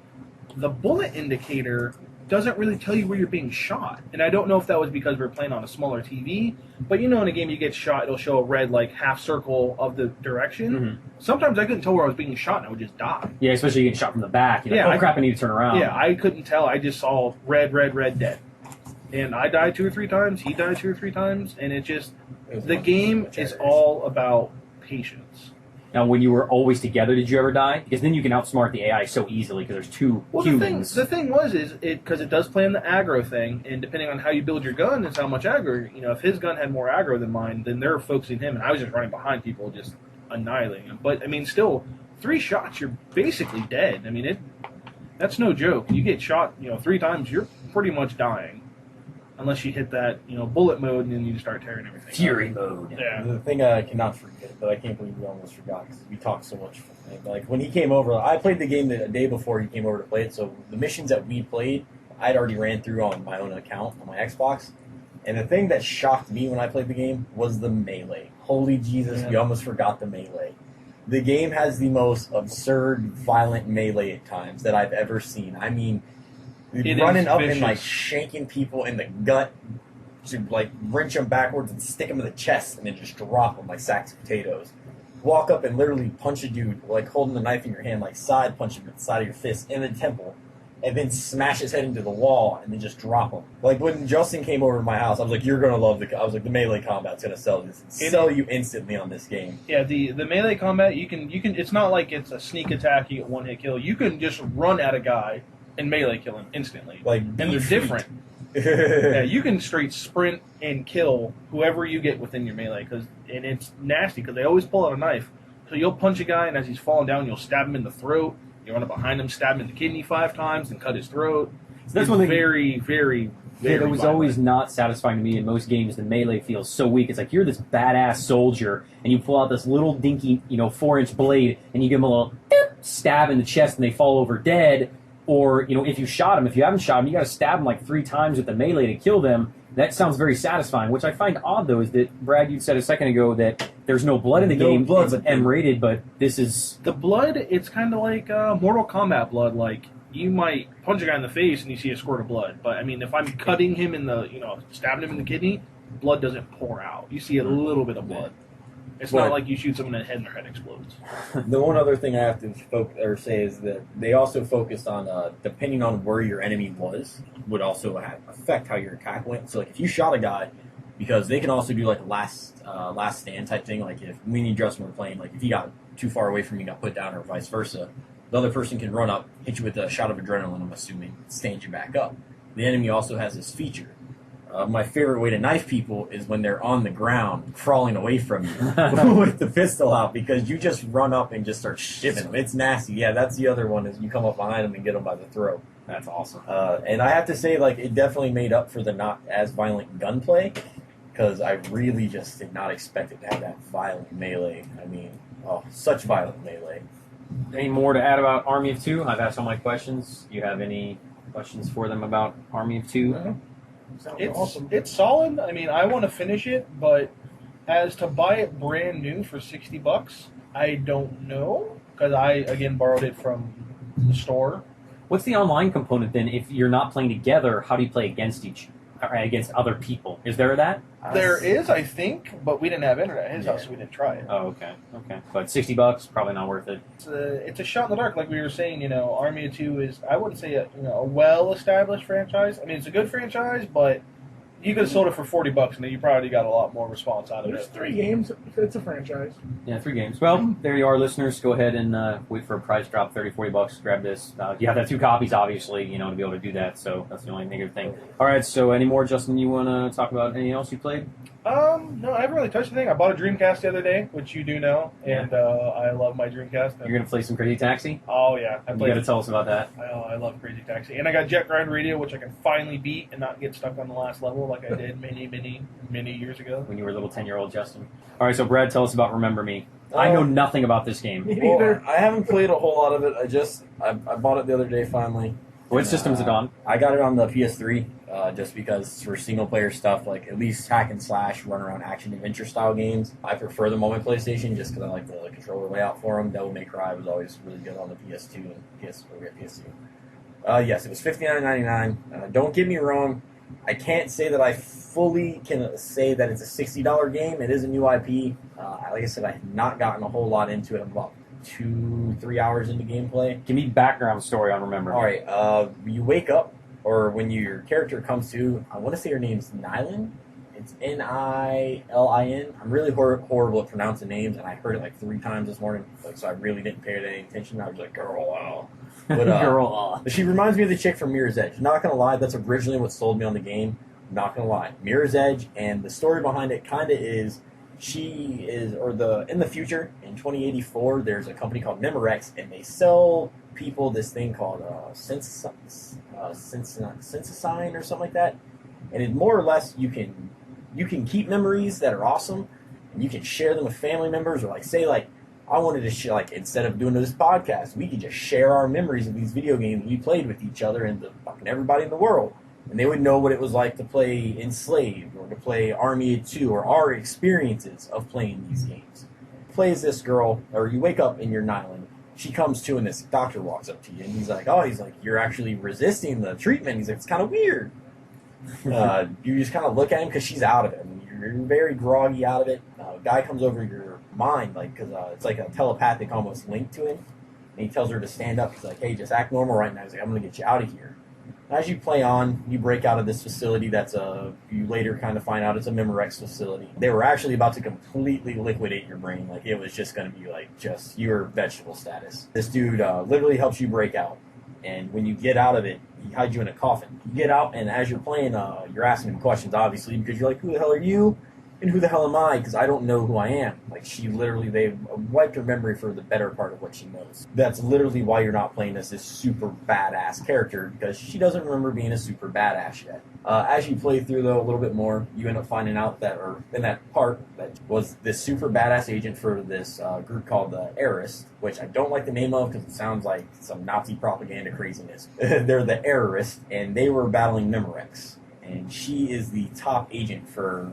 B: the bullet indicator doesn't really tell you where you're being shot. And I don't know if that was because we're playing on a smaller TV, but in a game you get shot, it'll show a red half circle of the direction.
A: Mm-hmm.
B: Sometimes I couldn't tell where I was being shot and I would just die.
A: Yeah, especially getting shot from the back. You're
B: Yeah,
A: like, crap, I need to turn around.
B: Yeah, I couldn't tell. I just saw red, dead. And I died 2 or 3 times, he died 2 or 3 times, and the game is all about patience.
A: Now, when you were always together, did you ever die? Because then you can outsmart the AI so easily because there's two humans.
B: The thing was because it does play in the aggro thing, and depending on how you build your gun is how much aggro. If his gun had more aggro than mine, then they're focusing him, and I was just running behind people, just annihilating them. But still, 3 shots, you're basically dead. That's no joke. You get shot, 3 times, you're pretty much dying. Unless you hit that, bullet mode, and then you start tearing everything
A: Fury
B: up.
A: mode.
B: Yeah.
D: The thing I cannot forget, but I can't believe we almost forgot because we talked so much. Like when he came over, I played the game a day before he came over to play it. So the missions that we played, I'd already ran through on my own account on my Xbox. And the thing that shocked me when I played the game was the melee. Holy Jesus, we almost forgot the melee. The game has the most absurd, violent melee at times that I've ever seen. Running up and shanking people in the gut to wrench them backwards and stick them in the chest and then just drop them like sacks of potatoes. Walk up and literally punch a dude holding the knife in your hand, side punch him at the side of your fist in the temple, and then smash his head into the wall and then just drop him. When Justin came over to my house, I was like, "You're gonna love the melee combat's gonna sell this. Sell you instantly on this game." Yeah,
B: the melee combat you can. It's not like it's a sneak attack, you get 1-hit kill. You can just run at a guy and melee kill him instantly. And they're different. Yeah, you can straight sprint and kill whoever you get within your melee, and it's nasty because they always pull out a knife. So you'll punch a guy, and as he's falling down, you'll stab him in the throat. You run up behind him, stab him in the kidney 5 times, and cut his throat.
A: So that's one thing.
B: Very, very, very.
A: It was
B: violent.
A: always not satisfying to me in most games. The melee feels so weak. It's like you're this badass soldier, and you pull out this little dinky, 4-inch blade, and you give them a little stab in the chest, and they fall over dead. Or, if you shot him, if you haven't shot him, you got to stab him 3 times with the melee to kill them. That sounds very satisfying. Which I find odd, though, is that, Brad, you said a second ago that there's no blood in the game. It's M-rated, but this is...
B: The blood, it's kind of like Mortal Kombat blood. You might punch a guy in the face and you see a squirt of blood. But, if I'm cutting him in the, stabbing him in the kidney, blood doesn't pour out. You see a little bit of blood. It's not like you shoot someone in the head and their head explodes.
D: The one other thing I have to say is that they also focused on, depending on where your enemy was, would also affect how your attack went. So, if you shot a guy, because they can also do, last stand type thing, if me and Justin were playing, if he got too far away from you, got put down, or vice versa, the other person can run up, hit you with a shot of adrenaline, I'm assuming, stand you back up. The enemy also has this feature. My favorite way to knife people is when they're on the ground, crawling away from you with the pistol out, because you just run up and just start shivving them. It's nasty. Yeah, that's the other one, is you come up behind them and get them by the throat.
A: That's awesome.
D: And I have to say, it definitely made up for the not as violent gunplay, because I really just did not expect it to have that violent melee. Such violent melee.
A: Any more to add about Army of Two? I've asked all my questions. Do you have any questions for them about Army of Two?
C: No. Sounds
B: It's
C: awesome.
B: It's solid. I want to finish it, but as to buy it brand new for $60, I don't know, because I again borrowed it from the store.
A: What's the online component then? If you're not playing together, how do you play against other people? Is there that?
B: There is, I think, but we didn't have internet at his house, so we didn't try it.
A: Oh, okay. But $60, probably not worth it.
B: It's a shot in the dark, like we were saying. Army of Two is, I wouldn't say a well-established franchise. It's a good franchise, but you could have sold it for $40, and then you probably got a lot more response out of
C: There's
B: it.
C: 3 games. It's a franchise.
A: Yeah, 3 games. Well, there you are, listeners. Go ahead and wait for a price drop, $30-$40. Grab this. You have to have 2 copies, obviously, to be able to do that. So that's the only negative thing. All right. So, any more, Justin? You want to talk about anything else you played?
B: No, I haven't really touched anything. I bought a Dreamcast the other day, which you do know, and I love my Dreamcast.
A: You're gonna play some Crazy Taxi?
B: Oh yeah,
A: You got to tell us about that.
B: I love Crazy Taxi, and I got Jet Grind Radio, which I can finally beat and not get stuck on the last level like I did many years ago.
A: When you were a little 10-year-old Justin. All right. So, Brad, tell us about Remember Me. I know nothing about this game.
C: Me neither.
D: I haven't played a whole lot of it. I bought it the other day finally.
A: What system is it on?
D: I got it on the PS3 just because for single player stuff, at least hack and slash, run around action adventure style games, I prefer them on my PlayStation just because I like the controller layout for them. Devil May Cry was always really good on the PS2 and PS2. Yes, it was $59.99. Don't get me wrong. I can't say that I fully can say that it's a $60 game. It is a new IP. Like I said, I have not gotten a whole lot into it. I'm about 2-3 hours into gameplay.
A: Give me background story on Remember Me.
D: All right. You wake up, or when your character comes to, I want to say her name's Nylan, It's Nilin. I'm really horrible at pronouncing names, and I heard it like 3 times this morning, so I really didn't pay any attention. I was like, girl, wow. But,
A: Girl.
D: She reminds me of the chick from Mirror's Edge. Not gonna lie, that's originally what sold me on the game. Not gonna lie. Mirror's Edge, and the story behind it kind of is, in the future, in 2084, there's a company called Memorex, and they sell people this thing called Sensasine or something like that. And it more or less, you can keep memories that are awesome, and you can share them with family members, or like say like, I wanted to share, like, instead of doing this podcast, we could just share our memories of these video games we played with each other and fucking everybody in the world. And they would know what it was like to play Enslaved or to play Army of Two, or our experiences of playing these games. Plays this girl, or you wake up in your island. She comes to, and this doctor walks up to you, and he's like, you're actually resisting the treatment. He's like, it's kind of weird. You just kind of look at him because she's out of it. I mean, you're very groggy out of it. A guy comes over your mind, like, because it's like a telepathic almost link to him. And he tells her to stand up. He's like, hey, just act normal right now. He's like, I'm going to get you out of here. As you play on, you break out of this facility you later kind of find out it's a Memorex facility. They were actually about to completely liquidate your brain. Like, it was just going to be like just your vegetable status. This dude literally helps you break out. And when you get out of it, he hides you in a coffin. You get out, and as you're playing, you're asking him questions, obviously, because you're like, who the hell are you? And who the hell am I? Because I don't know who I am. Like, they wiped her memory for the better part of what she knows. That's literally why you're not playing as this super badass character, because she doesn't remember being a super badass yet. As you play through, though, a little bit more, you end up finding out that, or in that part, that was this super badass agent for this group called the Heiress, which I don't like the name of because it sounds like some Nazi propaganda craziness. They're the Heiress, and they were battling Memorex. And she is the top agent for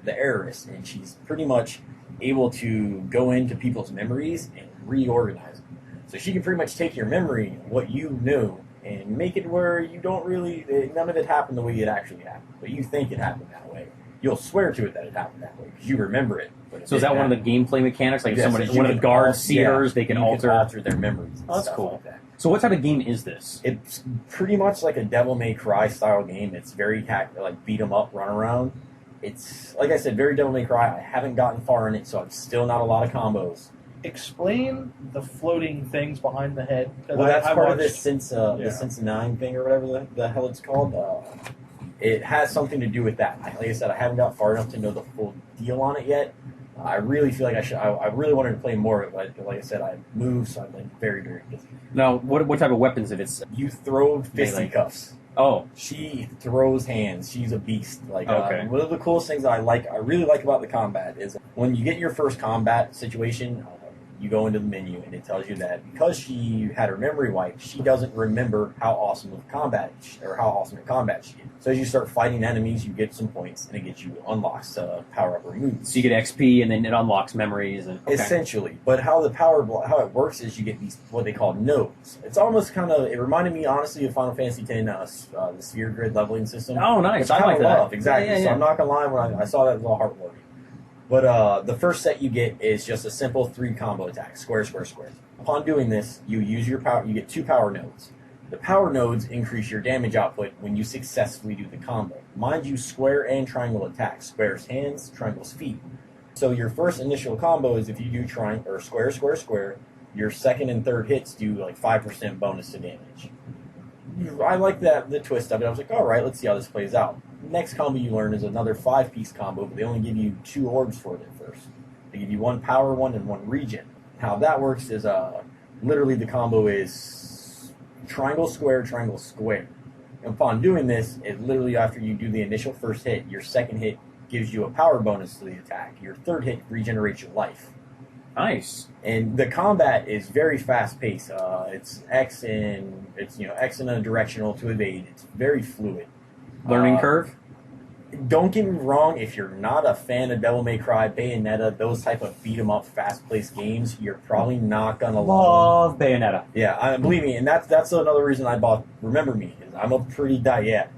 D: the Heiress, and she's pretty much able to go into people's memories and reorganize them. So she can pretty much take your memory, what you knew, and make it where you don't really, none of it happened the way it actually happened, but you think it happened that way. You'll swear to it that it happened that way because you remember it. But
A: So is that one of the gameplay mechanics? Like,
D: yes,
A: if one of the guards see hers, they can alter
D: their memories.
A: Oh, that's cool. Like that. So what type of game is this?
D: It's pretty much like a Devil May Cry style game. It's very like beat 'em up, run around. It's, like I said, very Devil May Cry. I haven't gotten far in it, so I'm still not a lot of combos.
B: Explain the floating things behind the head.
D: Well, that's part of this the Sense 9 thing or whatever the hell it's called. It has something to do with that. Like I said, I haven't got far enough to know the full deal on it yet. I really feel like I should. I really wanted to play more of it, but like I said, I moved, so I've been very, very busy.
A: Now, what type of weapons if it's...
D: You throw fisticuffs.
A: Oh.
D: She throws hands. She's a beast. Like,
A: okay.
D: One of the coolest things I really like about the combat is when you get your first combat situation, you go into the menu and it tells you that because she had her memory wiped, she doesn't remember how awesome of combat or how awesome in combat she is. So as you start fighting enemies, you get some points and it gets you unlocks power up or moves.
A: So you get XP and then it unlocks memories and
D: essentially. But how how it works is you get these what they call nodes. It's almost it reminded me honestly of Final Fantasy X, the sphere grid leveling system.
A: Oh, nice!
D: Which I like
A: that.
D: Love. Exactly.
A: Yeah.
D: So I'm not gonna lie, when I saw that, it was all heartwarming. But the first set you get is just a simple 3 combo attack, square, square, square. Upon doing this, you use your power. You get 2 power nodes. The power nodes increase your damage output when you successfully do the combo. Mind you, square and triangle attacks. Square's hands, triangle's feet. So your first initial combo is if you do square, square, square. Your second and third hits do like 5% bonus to damage. I like the twist of it. I was like, all right, let's see how this plays out. Next combo you learn is another 5-piece combo, but they only give you 2 orbs for it at first. They give you 1 power one and 1 regen. How that works is literally the combo is triangle, square, triangle, square. And upon doing this, it literally after you do the initial first hit, your second hit gives you a power bonus to the attack. Your third hit regenerates your life.
A: Nice.
D: And the combat is very fast paced. It's X in a directional to evade. It's very fluid.
A: Learning curve?
D: Don't get me wrong, if you're not a fan of Devil May Cry, Bayonetta, those type of beat 'em up, fast paced games, you're probably not gonna
A: love Bayonetta.
D: Yeah, believe me, and that's another reason I bought Remember Me. Is I'm a pretty diehard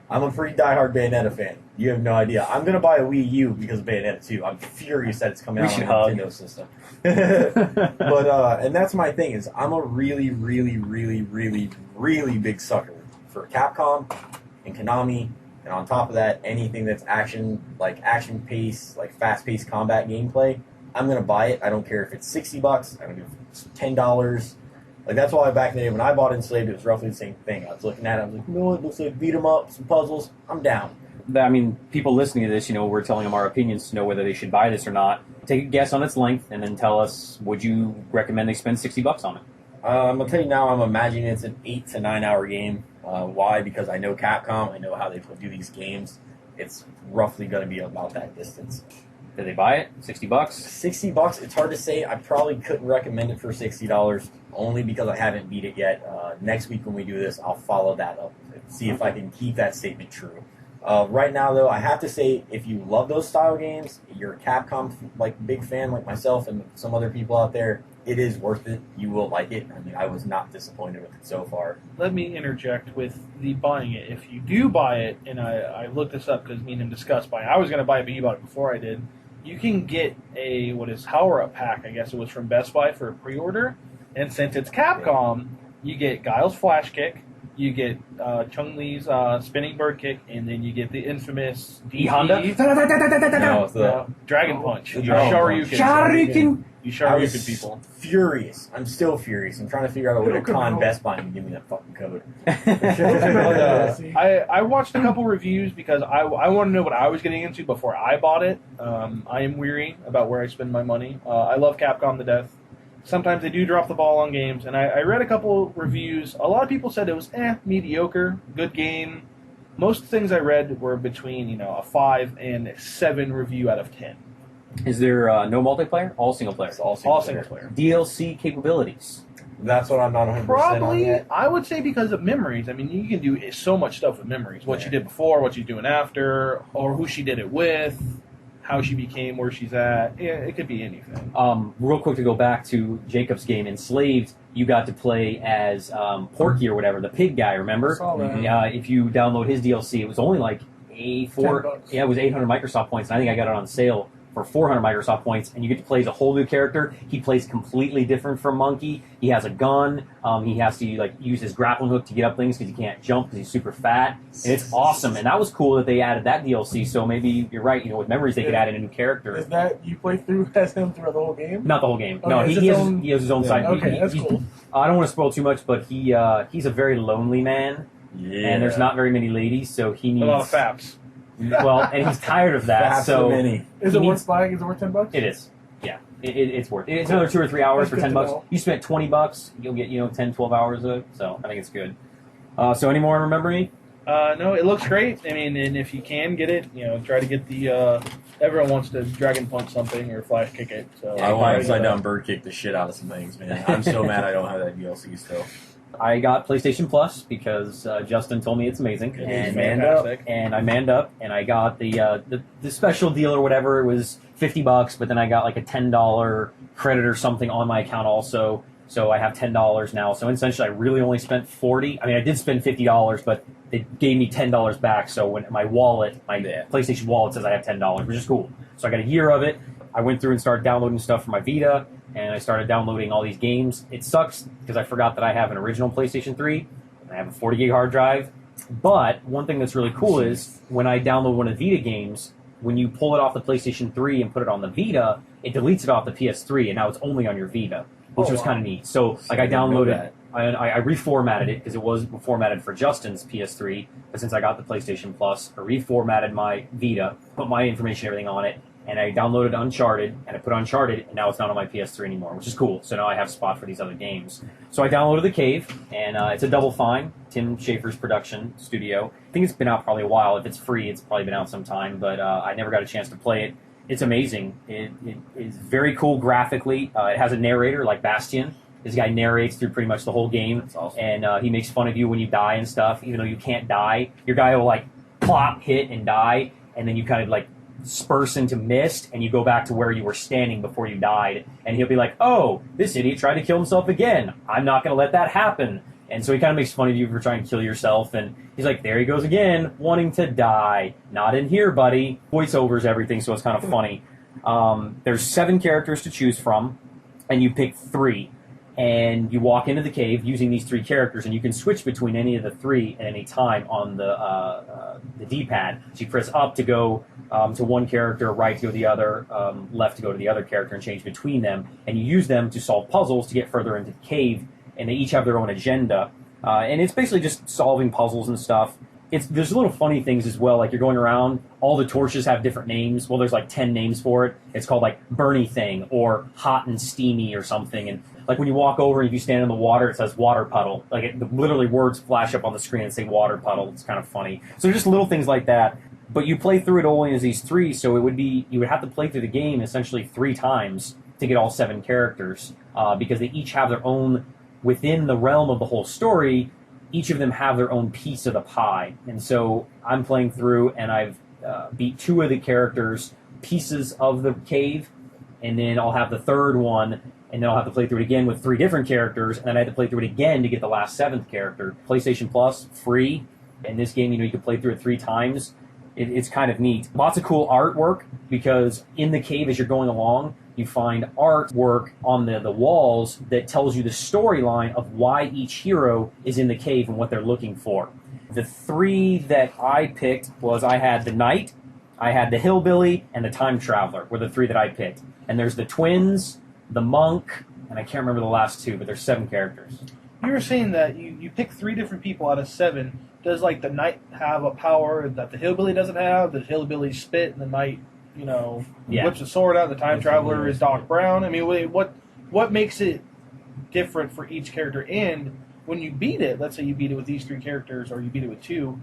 D: Bayonetta fan. You have no idea. I'm gonna buy a Wii U because of Bayonetta 2. I'm furious that it's coming out on a Nintendo system. But and that's my thing is I'm a really, really, really, really, really big sucker for Capcom and Konami and on top of that, anything that's action pace, like fast paced combat gameplay, I'm gonna buy it. I don't care if it's $60. I don't give $10. Like that's why back in the day when I bought Enslaved, it was roughly the same thing. I was looking at it, I was like, no, it looks like beat 'em up, some puzzles. I'm down.
A: I mean, people listening to this, we're telling them our opinions to know whether they should buy this or not. Take a guess on its length, and then tell us, would you recommend they spend $60 on it?
D: I'm gonna tell you now. I'm imagining it's an 8 to 9 hour game. Why? Because I know Capcom. I know how they do these games. It's roughly gonna be about that distance.
A: Did they buy it? $60?
D: $60. It's hard to say. I probably couldn't recommend it for $60 only because I haven't beat it yet. Next week when we do this, I'll follow that up and see if I can keep that statement true. Right now, though, I have to say, if you love those style games, you're a Capcom big fan like myself and some other people out there, it is worth it. You will like it. I mean, I was not disappointed with it so far.
B: Let me interject with the buying it. If you do buy it, and I looked this up because me and him discussed buying it. I was going to buy it, but you bought it before I did. You can get a, power-up pack, I guess it was from Best Buy for a pre-order. And since it's Capcom, you get Guile's Flash Kick, you get Chun-Li's Spinning Bird Kick, and then you get the infamous DP.
A: Honda?
D: No, it's the
B: Dragon Punch. You
D: Dragon
A: Shuriken!
B: You
D: I was
B: Shoryuken people.
D: furious. I'm still furious. I'm trying to figure out a way to con Best Buy and give me that fucking code.
B: I watched a couple reviews because I want to know what I was getting into before I bought it. I am weary about where I spend my money. I love Capcom to death. Sometimes they do drop the ball on games, and I read a couple reviews. A lot of people said it was mediocre, good game. Most things I read were between a 5 and 7 review out of 10.
A: Is there no multiplayer? All single player?
D: It's all
B: All single player.
A: DLC capabilities?
D: That's what I'm not 100% on
B: Probably,
D: yet.
B: I would say because of memories. I mean, you can do so much stuff with memories. What you did before, what you're doing after, or who she did it with, how she became where she's at. Yeah, it could be anything.
A: Real quick to go back to Jacob's game, Enslaved, you got to play as Porky or whatever, the pig guy, remember?
C: Saw that.
A: If you download his DLC, it was only like
C: $10.
A: Yeah, it was 800 Microsoft points, and I think I got it on sale for 400 Microsoft points, and you get to play as a whole new character. He plays completely different from Monkey. He has a gun. He has to use his grappling hook to get up things because he can't jump because he's super fat. And it's awesome. And that was cool that they added that DLC. So maybe you're right. With memories, they could add in a new character.
C: Is that you play through as him throughout the whole game?
A: Not the whole game.
C: Okay,
A: No,
C: it's
A: he
C: its
A: has,
C: own-
A: he has his own side.
C: Okay, that's cool.
A: I don't want to spoil too much, but he's a very lonely man, and there's not very many ladies, so he needs
B: A lot of faps.
A: Well, and he's tired of that.
D: That's
A: so
D: so many.
C: Is
A: he
C: it
A: needs-
C: worth buying? Is it worth $10?
A: It is. Yeah, it's worth it. It's another 2 or 3 hours
C: That's
A: for
C: good to
A: $10.
C: know.
A: You spent $20, you'll get 10, 12 hours of it. So I think it's good. So any more on Remember Me?
B: No, it looks great. I mean, and if you can get it, try to get the. Everyone wants to Dragon Punch something or Flash Kick it. So
D: I want to upside down bird kick the shit out of some things, man. I'm so mad I don't have that DLC still.
A: I got PlayStation Plus because Justin told me it's amazing,
B: It is
A: and
B: fantastic.
A: and I manned up, and I got the special deal or whatever. It was $50, but then I got like a $10 credit or something on my account also. So I have $10 now. So essentially, I really only spent $40. I mean, I did spend $50, but they gave me $10 back. So when my wallet, my PlayStation wallet says I have $10, which is cool. So I got a year of it. I went through and started downloading stuff for my Vita, and I started downloading all these games. It sucks because I forgot that I have an original PlayStation 3, and I have a 40 gig hard drive. But one thing that's really cool is when I download one of the Vita games, when you pull it off the PlayStation 3 and put it on the Vita, it deletes it off the PS3, and now it's only on your Vita, which was kind of neat. So like I downloaded, I reformatted it because it was formatted for Justin's PS3, but since I got the PlayStation Plus, I reformatted my Vita, put my information, everything on it, and I downloaded Uncharted, and I put Uncharted, and now it's not on my PS3 anymore, which is cool. So now I have spot for these other games. So I downloaded The Cave, and it's a Double Fine, Tim Schafer's production studio. I think it's been out probably a while. If it's free, it's probably been out some time, but I never got a chance to play it. It's amazing. It is very cool graphically. It has a narrator like Bastion. This guy narrates through pretty much the whole game,
D: That's awesome.
A: and he makes fun of you when you die and stuff, even though you can't die. Your guy will plop, hit, and die, and then you kind of disperse into mist, and you go back to where you were standing before you died, and he'll be like, oh, this idiot tried to kill himself again. I'm not going to let that happen. And so he kind of makes fun of you for trying to kill yourself, and he's like, there he goes again, wanting to die. Not in here, buddy. Voiceovers everything, so it's kind of funny. There's 7 characters to choose from, and you pick 3. and you walk into the cave using these 3 characters, and you can switch between any of the 3 at any time on the D-pad. So you press up to go to one character, right to go to the other, left to go to the other character, and change between them. And you use them to solve puzzles to get further into the cave, and they each have their own agenda. And it's basically just solving puzzles and stuff. There's little funny things as well, like you're going around, all the torches have different names. Well, there's like 10 names for it. It's called like Bernie Thing or Hot and Steamy or something. And like when you walk over and if you stand in the water, it says water puddle. Like literally words flash up on the screen and say water puddle. It's kind of funny. So just little things like that. But you play through it only as these 3, so you would have to play through the game essentially 3 times to get all 7 characters because they each have their own, within the realm of the whole story, each of them have their own piece of the pie. And so I'm playing through, and I've beat 2 of the characters' pieces of the cave, and then I'll have the 3rd one, and then I'll have to play through it again with 3 different characters, and then I have to play through it again to get the last 7th character. PlayStation Plus, free. In this game, you can play through it 3 times. It's kind of neat. Lots of cool artwork, because in the cave as you're going along, you find artwork on the walls that tells you the storyline of why each hero is in the cave and what they're looking for. The 3 that I picked was I had the Knight, I had the Hillbilly, and the Time Traveler were the 3 that I picked. And there's the Twins, the Monk, and I can't remember the last 2, but there's 7 characters.
B: You were saying that you pick 3 different people out of 7. Does like the Knight have a power that the Hillbilly doesn't have? Does Hillbilly spit and the Knight, whips a sword out? The Time Traveler is Doc Brown. I mean, what makes it different for each character? And when you beat it, let's say you beat it with these 3 characters, or you beat it with 2,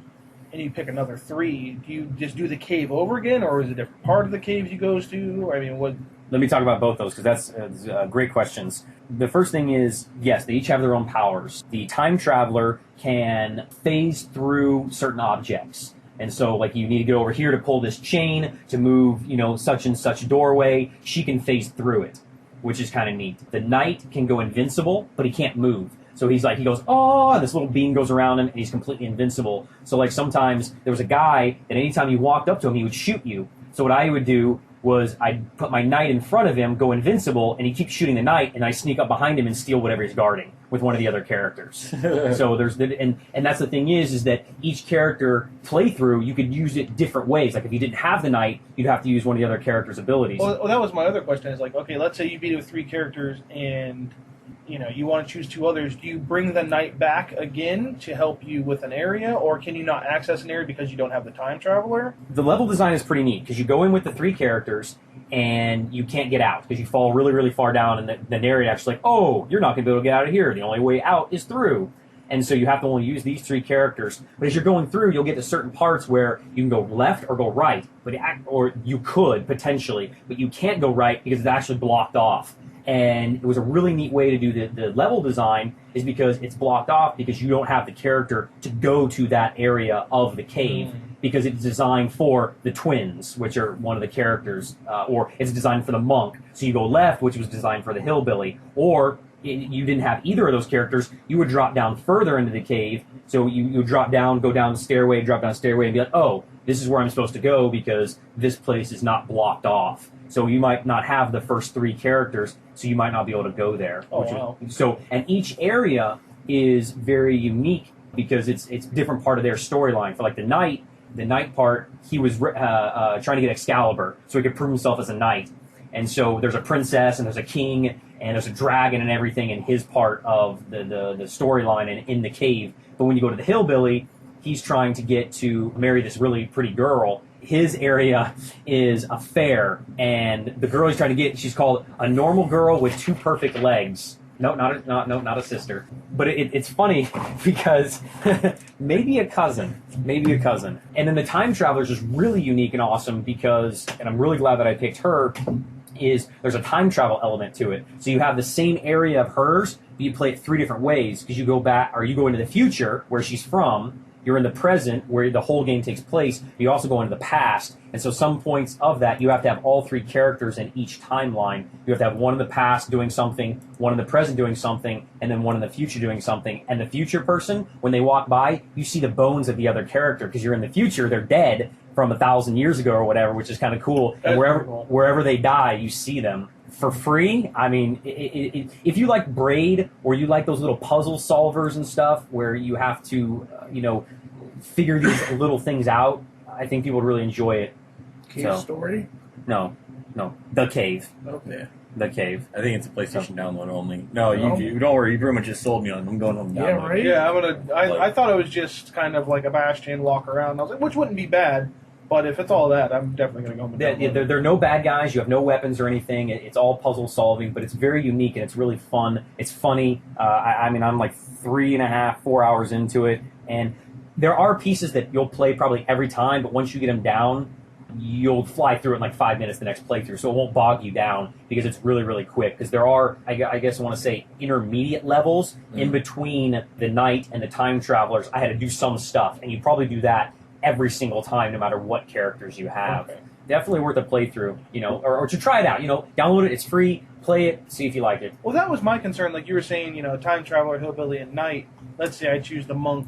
B: and you pick another 3, do you just do the cave over again, or is it a different part of the caves you goes to? I mean, what?
A: Let me talk about both those, because that's great questions. The first thing is, yes, they each have their own powers. The Time Traveler can phase through certain objects. And so, like, you need to get over here to pull this chain, to move, such and such doorway. She can phase through it, which is kind of neat. The Knight can go invincible, but he can't move. So he goes, oh, and this little beam goes around him, and he's completely invincible. So, like, sometimes there was a guy that anytime you walked up to him, he would shoot you. So what I would do was I'd put my Knight in front of him, go invincible, and he keeps shooting the Knight, and I sneak up behind him and steal whatever he's guarding with one of the other characters. So and that's the thing is that each character playthrough, you could use it different ways. Like if you didn't have the Knight, you'd have to use one of the other characters' abilities.
B: Well, that was my other question. Is like, okay, let's say you beat it with 3 characters, and you want to choose 2 others. Do you bring the Knight back again to help you with an area, or can you not access an area because you don't have the Time Traveler?
A: The level design is pretty neat, because you go in with the 3 characters, and you can't get out, because you fall really, really far down, and the narrator actually like, oh, you're not going to be able to get out of here. The only way out is through. And so you have to only use these 3 characters. But as you're going through, you'll get to certain parts where you can go left or go right, or you could, potentially, but you can't go right because it's actually blocked off. And it was a really neat way to do the level design, is because it's blocked off because you don't have the character to go to that area of the cave, because it's designed for the Twins, which are one of the characters, or it's designed for the Monk. So you go left, which was designed for the Hillbilly, or you didn't have either of those characters, you would drop down further into the cave. So you drop down, go down the stairway, drop down the stairway, and be like, oh, this is where I'm supposed to go because this place is not blocked off. So you might not have the first 3 characters, so you might not be able to go there.
B: Oh, wow.
A: And each area is very unique because it's a different part of their storyline. For like the Knight part, he was trying to get Excalibur so he could prove himself as a knight. And so there's a princess and there's a king and there's a dragon and everything in his part of the storyline and in the cave. But when you go to the Hillbilly, he's trying to get to marry this really pretty girl. His area is a fair, and the girl he's trying to get, she's called a normal girl with 2 perfect legs. No, not a sister. But it's funny because maybe a cousin. And then the Time Traveler is really unique and awesome because, and I'm really glad that I picked her, is there's a time travel element to it. So you have the same area of hers, but you play it 3 different ways, because you go back, or you go into the future where she's from, you're in the present where the whole game takes place, but you also go into the past. And so some points of that, you have to have all 3 characters in each timeline. You have to have one in the past doing something, one in the present doing something, and then one in the future doing something. And the future person, when they walk by, you see the bones of the other character, because you're in the future, they're dead from 1,000 years ago or whatever, which is kind of cool. And wherever they die, you see them. for free. I mean, if you like Braid or you like those little puzzle solvers and stuff where you have to, figure these little things out, I think people would really enjoy it.
C: Cave Story?
A: No, The Cave.
C: Okay.
A: The Cave.
D: I think it's a PlayStation download only. No, you don't worry. You pretty much just sold me on it. I'm going home
C: Yeah,
D: download.
C: right?
B: Yeah, I thought it was just kind of like a Bastion walk around. I was like, which wouldn't be bad. But if it's all that, I'm definitely going to go home and download it.
A: There are no bad guys. You have no weapons or anything. It's all puzzle solving, but it's very unique and it's really fun. It's funny. I mean, I'm like 3.5, 4 hours into it, and there are pieces that you'll play probably every time, but once you get them down, you'll fly through it in like 5 minutes the next playthrough, so it won't bog you down because it's really, really quick. Because there are, I guess I want to say, intermediate levels in between the knight and the time travelers. I had to do some stuff, and you probably do that every single time, no matter what characters you have.
B: Okay.
A: Definitely worth a playthrough, or to try it out. Download it. It's free. Play it. See if you like it.
B: Well, that was my concern. Like you were saying, time traveler, hillbilly, and knight. Let's say I choose the monk,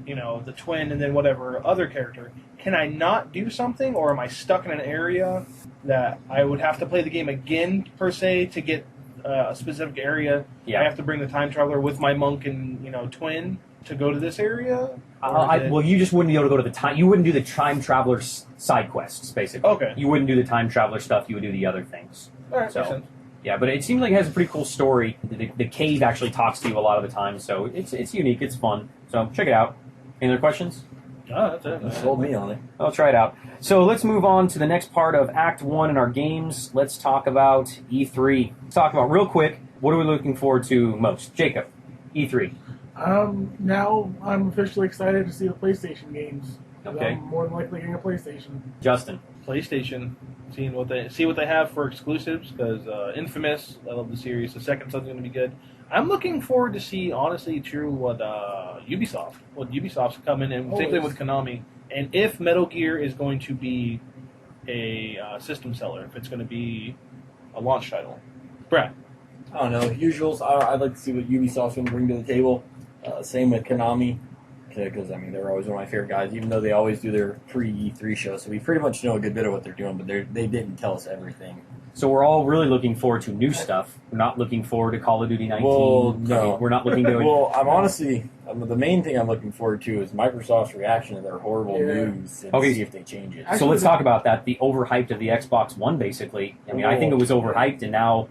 B: the twin, and then whatever other character. Can I not do something, or am I stuck in an area that I would have to play the game again, per se, to get a specific area?
A: Yeah.
B: I have to bring the time traveler with my monk and, twin to go to this area?
A: Well, you just wouldn't be able to go to the time. You wouldn't do the time traveler side quests, basically.
B: Okay.
A: You wouldn't do the time traveler stuff. You would do the other things.
B: All right,
A: So,
B: makes sense.
A: yeah, but it seems like it has a pretty cool story. The cave actually talks to you a lot of the time, so it's unique. It's fun. So check it out. Any other questions?
B: Oh, that's it.
D: You sold me on it.
A: I'll try it out. So let's move on to the next part of Act 1 in our games. Let's talk about E3. Let's talk about, real quick, what are we looking forward to most? Jacob, E3.
C: Now I'm officially excited to see the PlayStation games.
A: Okay.
C: I'm more than likely getting a PlayStation.
A: Justin.
B: PlayStation, seeing what they have for exclusives, because Infamous, I love the series. The second one's going to be good. I'm looking forward to see, honestly, what Ubisoft's coming, and particularly with Konami, and if Metal Gear is going to be a system seller, if it's going to be a launch title. Brad.
D: I don't know. Usuals. I'd like to see what Ubisoft's going to bring to the table. Same with Konami, because they're always one of my favorite guys. Even though they always do their pre-E3 show, so we pretty much know a good bit of what they're doing, but they didn't tell us everything.
A: So we're all really looking forward to new stuff. We're not looking forward to Call of Duty 19.
D: Well, no.
A: We're not looking to...
D: Well, I'm honestly... the main thing I'm looking forward to is Microsoft's reaction to their horrible news and see if they change it.
A: So let's talk about that. The overhyped of the Xbox One, basically. I think it was overhyped, and now...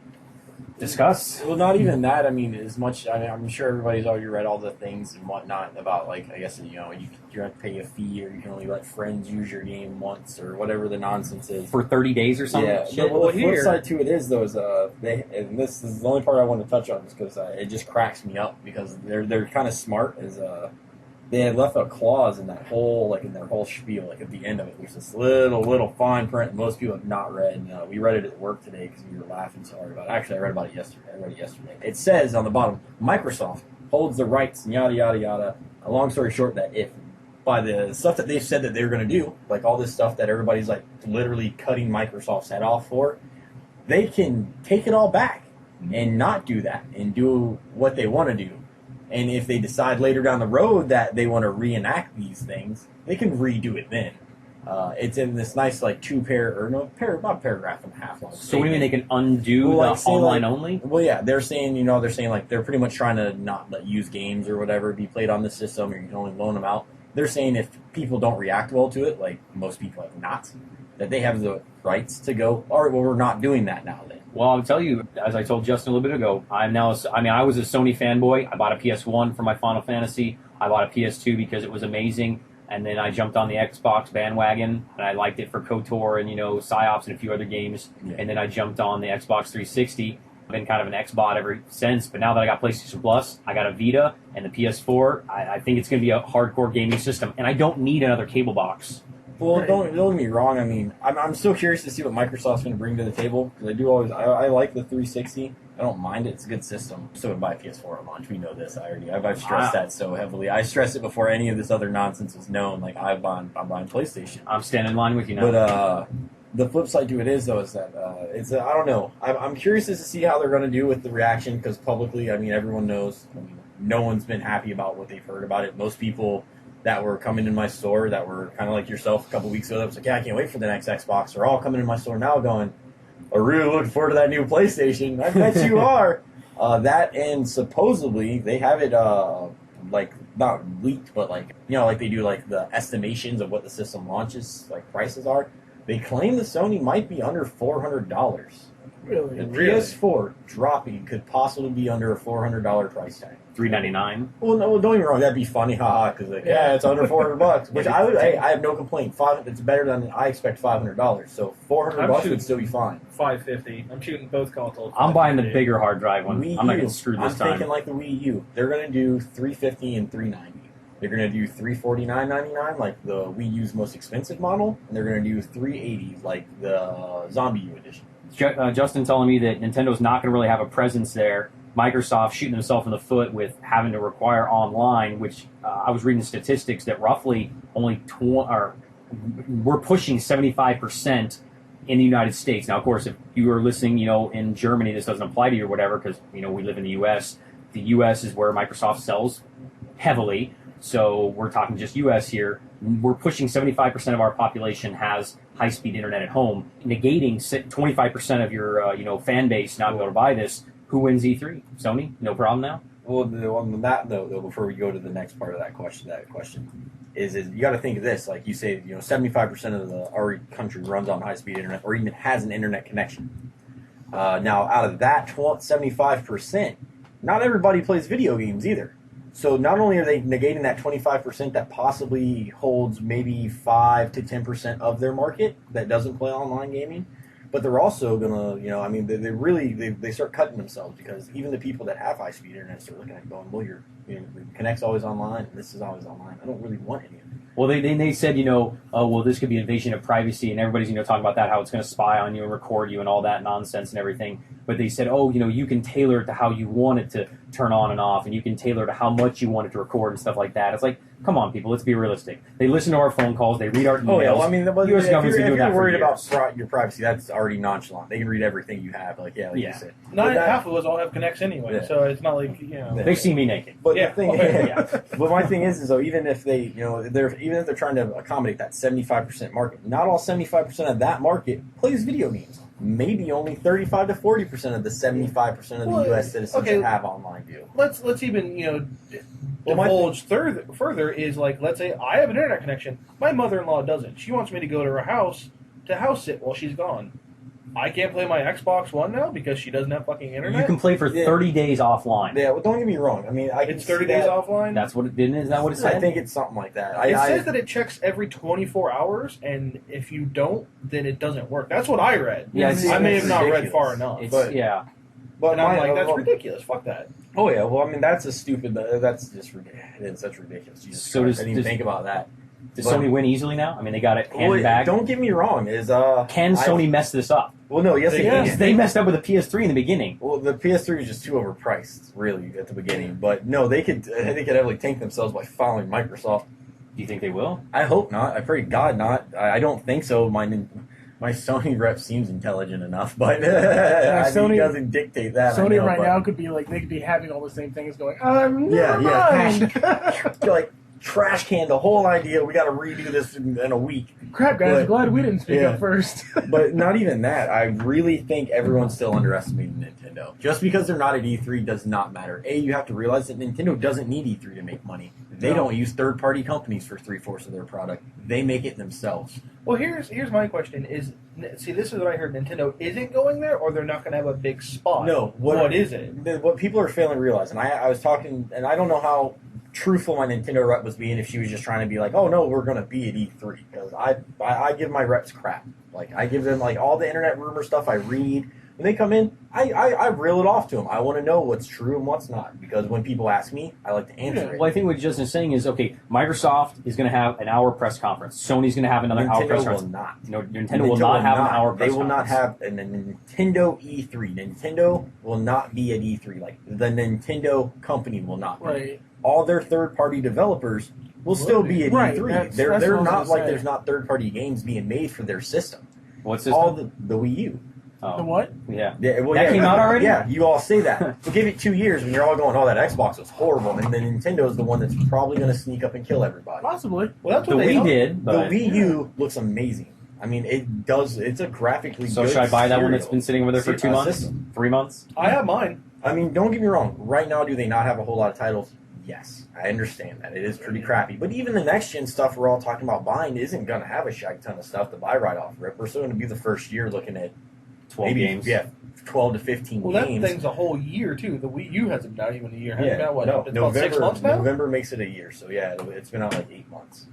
A: Discuss.
D: Well, not even that. As much. I'm sure everybody's already read all the things and whatnot about, you have to pay a fee, or you can only let friends use your game once, or whatever the nonsense is.
A: For 30 days or something?
D: Yeah. The flip side to it is, though, is and this is the only part I want to touch on, is because it just cracks me up, because they're kind of smart, they had left a clause in that whole, in their whole spiel, at the end of it. There's this little fine print most people have not read. And, we read it at work today because we were laughing so hard about it. Actually, I read about it yesterday. It says on the bottom, Microsoft holds the rights and yada, yada, yada. A long story short, that if by the stuff that they've said that they're going to do, all this stuff that everybody's, literally cutting Microsoft's head off for, they can take it all back and not do that and do what they want to do. And if they decide later down the road that they want to reenact these things, they can redo it then. It's in this nice, about a paragraph and a half long.
A: So what do you mean they can undo the online only?
D: Well, yeah, they're saying, they're pretty much trying to not let used games or whatever be played on the system, or you can only loan them out. They're saying if people don't react well to it, like most people have not, that they have the rights to go, all right, well, we're not doing that now then.
A: Well, I'll tell you, as I told Justin a little bit ago, I was a Sony fanboy. I bought a PS1 for my Final Fantasy. I bought a PS2 because it was amazing. And then I jumped on the Xbox bandwagon, and I liked it for KOTOR and, PsyOps and a few other games. Yeah. And then I jumped on the Xbox 360. I've been kind of an Xbot ever since. But now that I got PlayStation Plus, I got a Vita and the PS4. I think it's going to be a hardcore gaming system. And I don't need another cable box.
D: Well, don't get me wrong. I'm still curious to see what Microsoft's going to bring to the table, because I like the 360. I don't mind it. It's a good system. I'm still going to buy a PS4 at launch. We know this. I've stressed that so heavily. I stressed it before any of this other nonsense was known. I'm buying PlayStation.
A: I'm standing in line with you now.
D: But the flip side to it is, though, is that I don't know. I'm curious as to see how they're going to do with the reaction, because publicly, everyone knows. No one's been happy about what they've heard about it. Most people that were coming in my store that were kind of like yourself a couple weeks ago that was like, yeah, I can't wait for the next Xbox, are all coming in my store now going, I'm really looking forward to that new PlayStation. I bet you are. That and supposedly they have it like not leaked, but like like they do like the estimations of what the system launches like prices are. They claim the Sony might be under $400.
C: Really?
D: The PS4 dropping could possibly be under a $400 price tag.
A: $399.
D: Well, no, don't get me wrong. That'd be funny, haha. Because it's under $400. Which I have no complaint. It's better than I expect $500. So $400 would still be fine.
B: $550. I'm shooting both consoles.
A: I'm buying the bigger hard drive one.
D: Wii
A: I'm not
D: U,
A: getting screwed this
D: I'm
A: time.
D: thinking like the Wii U. They're gonna do $350 and $390. They're gonna do $349.99 like the Wii U's most expensive model, and they're gonna do $380 like the Zombie U edition.
A: Justin telling me that Nintendo's not going to really have a presence there. Microsoft shooting themselves in the foot with having to require online, which I was reading statistics that roughly only we're pushing 75% in the United States. Now, of course, if you are listening, in Germany, this doesn't apply to you or whatever because, we live in the U.S. The U.S. is where Microsoft sells heavily. So we're talking just U.S. here. We're pushing 75% of our population has high-speed internet at home, negating 25% of your fan base not being able to buy this. Who wins E3? Sony? No problem now?
D: Well, on that note, though, before we go to the next part of that question is you got to think of this. Like you say, 75% of our country runs on high-speed internet or even has an internet connection. Now, out of that 75%, not everybody plays video games either. So not only are they negating that 25% that possibly holds maybe 5 to 10% of their market that doesn't play online gaming, but they're also gonna, they start cutting themselves because even the people that have high speed internet start looking at it going, well, Connect's always online, and this is always online. I don't really want any of it.
A: Well, they said, this could be invasion of privacy, and everybody's, talking about that, how it's going to spy on you and record you and all that nonsense and everything. But they said, you can tailor it to how you want it to turn on and off, and you can tailor it to how much you want it to record and stuff like that. It's like, come on, people, let's be realistic. They listen to our phone calls, they read our emails.
D: Oh, yeah, well, I mean,
A: the U.S. government's been doing that for
D: worried
A: years.
D: about your privacy, that's already nonchalant. They can read everything you have, you said.
B: Not half of us all have connects anyway, so it's not like,
A: They see me naked.
D: But the thing but my thing is though, even if they, even if they're trying to accommodate that 75% market, not all 75% of that market plays video games. Maybe only 35 to 40% of the 75% of the U.S. citizens that have online view.
B: Let's even divulge further is like, let's say I have an internet connection. My mother-in-law doesn't. She wants me to go to her house to house sit while she's gone. I can't play my Xbox One now because she doesn't have fucking internet.
A: You can play for 30 days offline.
D: Yeah, well, don't get me wrong. I mean, it's
B: 30 days offline.
A: That's what it didn't. Is that what it said?
D: I think it's something like that.
B: It says that it checks every 24 hours, and if you don't, then it doesn't work. That's what I read.
A: Yeah,
B: I may have not read
D: ridiculous.
B: far enough.
D: But
B: I'm like, that's ridiculous. Fuck that.
D: Oh yeah, well, I mean, that's a stupid. That's just ridiculous. That's ridiculous. Jesus Christ, I didn't even think about that.
A: Does Sony win easily now? I mean, they got it handed back.
D: Don't get me wrong.
A: Can Sony mess this up?
D: Well, no, yes, they can.
A: They messed up with the PS3 in the beginning.
D: Well, the PS3 was just too overpriced, really, at the beginning. But no, they could heavily tank themselves by following Microsoft.
A: Do you think they will?
D: I hope not. I pray to God not. I don't think so. My Sony rep seems intelligent enough, but Sony doesn't dictate that.
C: Sony
D: now
C: could be like, they could be having all the same things going, never mind.
D: Like, trash can the whole idea. We got to redo this in a week.
C: Crap, guys. Glad we didn't speak up first.
D: But not even that. I really think everyone's still underestimating Nintendo. Just because they're not at E3 does not matter. You have to realize that Nintendo doesn't need E3 to make money. They don't use third-party companies for 3/4 of their product. They make it themselves.
B: Well, here's my question: this is what I heard. Nintendo isn't going there, or they're not going to have a big spot.
D: No.
B: What is it?
D: What people are failing to realize, and I was talking, and I don't know how truthful my Nintendo rep was being if she was just trying to be like, oh no, we're going to be at E3, because I give my reps crap. Like, I give them like all the internet rumor stuff I read. When they come in, I reel it off to them. I want to know what's true and what's not, because when people ask me, I like to answer it.
A: Well, I think what Justin's saying is, okay, Microsoft is going to have an hour press conference. Sony's going to have another hour press conference. Nintendo will not have an hour press conference.
D: They will not have a Nintendo E3. Nintendo will not be at E3. Like, the Nintendo company will not be.
C: Right.
D: All their third-party developers will still be at E3. They're not like there's not third-party games being made for their system.
A: What system?
D: All the Wii U.
A: Oh.
C: The what?
A: Yeah.
D: That
A: came out already?
D: Yeah, you all say that. But give it 2 years when you're all going, oh, that Xbox was horrible, and then Nintendo is the one that's probably going to sneak up and kill everybody.
C: Possibly.
B: Well, that's
A: the
B: what
A: Wii did,
D: the
A: but
D: Wii U looks amazing. I mean, it does. It's a graphically.
A: So
D: good
A: should I buy that one
D: serial.
A: that's been sitting over there for 2 months,
D: System.
A: 3 months?
B: I have mine.
D: I mean, don't get me wrong. Right now, do they not have a whole lot of titles? Yes, I understand that. It is pretty crappy. But even the next gen stuff we're all talking about buying isn't going to have a shag ton of stuff to buy right off rip. We're still going to be the first year looking at
A: 12
D: maybe,
A: games.
D: Yeah, 12 to 15
B: Well,
D: games.
B: that thing's a whole year too. The Wii U hasn't been out even a year. Hasn't been out, what?
D: no,
B: It's about 6 months now.
D: November makes it a year, so yeah, it's been out like 8 months.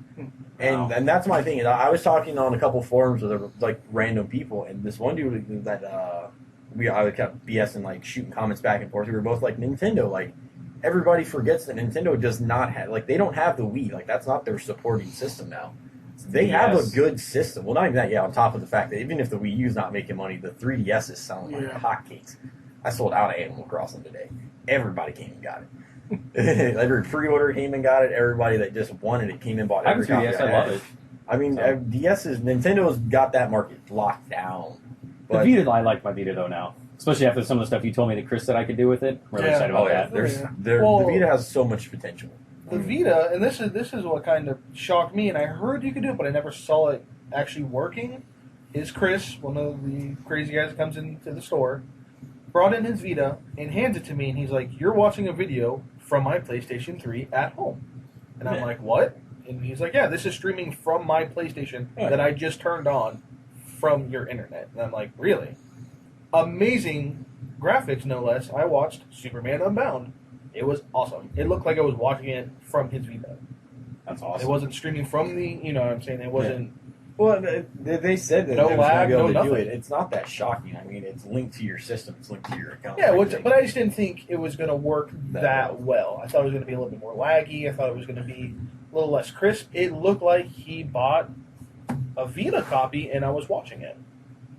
A: Wow.
D: And that's my thing. I was talking on a couple forums with like random people, and this one dude that I kept BSing, like shooting comments back and forth. We were both like, Nintendo, like everybody forgets that Nintendo does not have, like, they don't have the Wii, like that's not their supporting system now. They have a good system. Well, not even that. Yeah, on top of the fact that even if the Wii U's not making money, the 3DS is selling like hotcakes. I sold out of Animal Crossing today. Everybody came and got it. Every pre-order came and got it. Everybody that just wanted it came and bought
A: I have
D: every
A: a 3DS.
D: copy.
A: I love it.
D: I mean, Nintendo's got that market locked down.
A: The Vita, I like my Vita though now, especially after some of the stuff you told me that Chris said I could do with it. I'm really excited about that.
B: Well,
D: the Vita has so much potential.
B: The Vita, and this is what kind of shocked me, and I heard you could do it, but I never saw it actually working, is Chris, one of the crazy guys that comes into the store, brought in his Vita and hands it to me, and he's like, "You're watching a video from my PlayStation 3 at home." And I'm like, "What?" And he's like, "Yeah, this is streaming from my PlayStation that I just turned on from your internet." And I'm like, "Really?" Amazing graphics, no less. I watched Superman Unbound. It was awesome. It looked like I was watching it from his Vita.
A: That's awesome.
B: It wasn't streaming from the, you know what I'm saying? It wasn't...
D: Well, they said that
B: No
D: they
B: lag,
D: was going to be able
B: no
D: to do
B: nothing.
D: it. It's not that shocking. I mean, it's linked to your system. It's linked to your account.
B: Yeah, but I just didn't think it was going to work that well. I thought it was going to be a little bit more laggy. I thought it was going to be a little less crisp. It looked like he bought a Vita copy and I was watching it.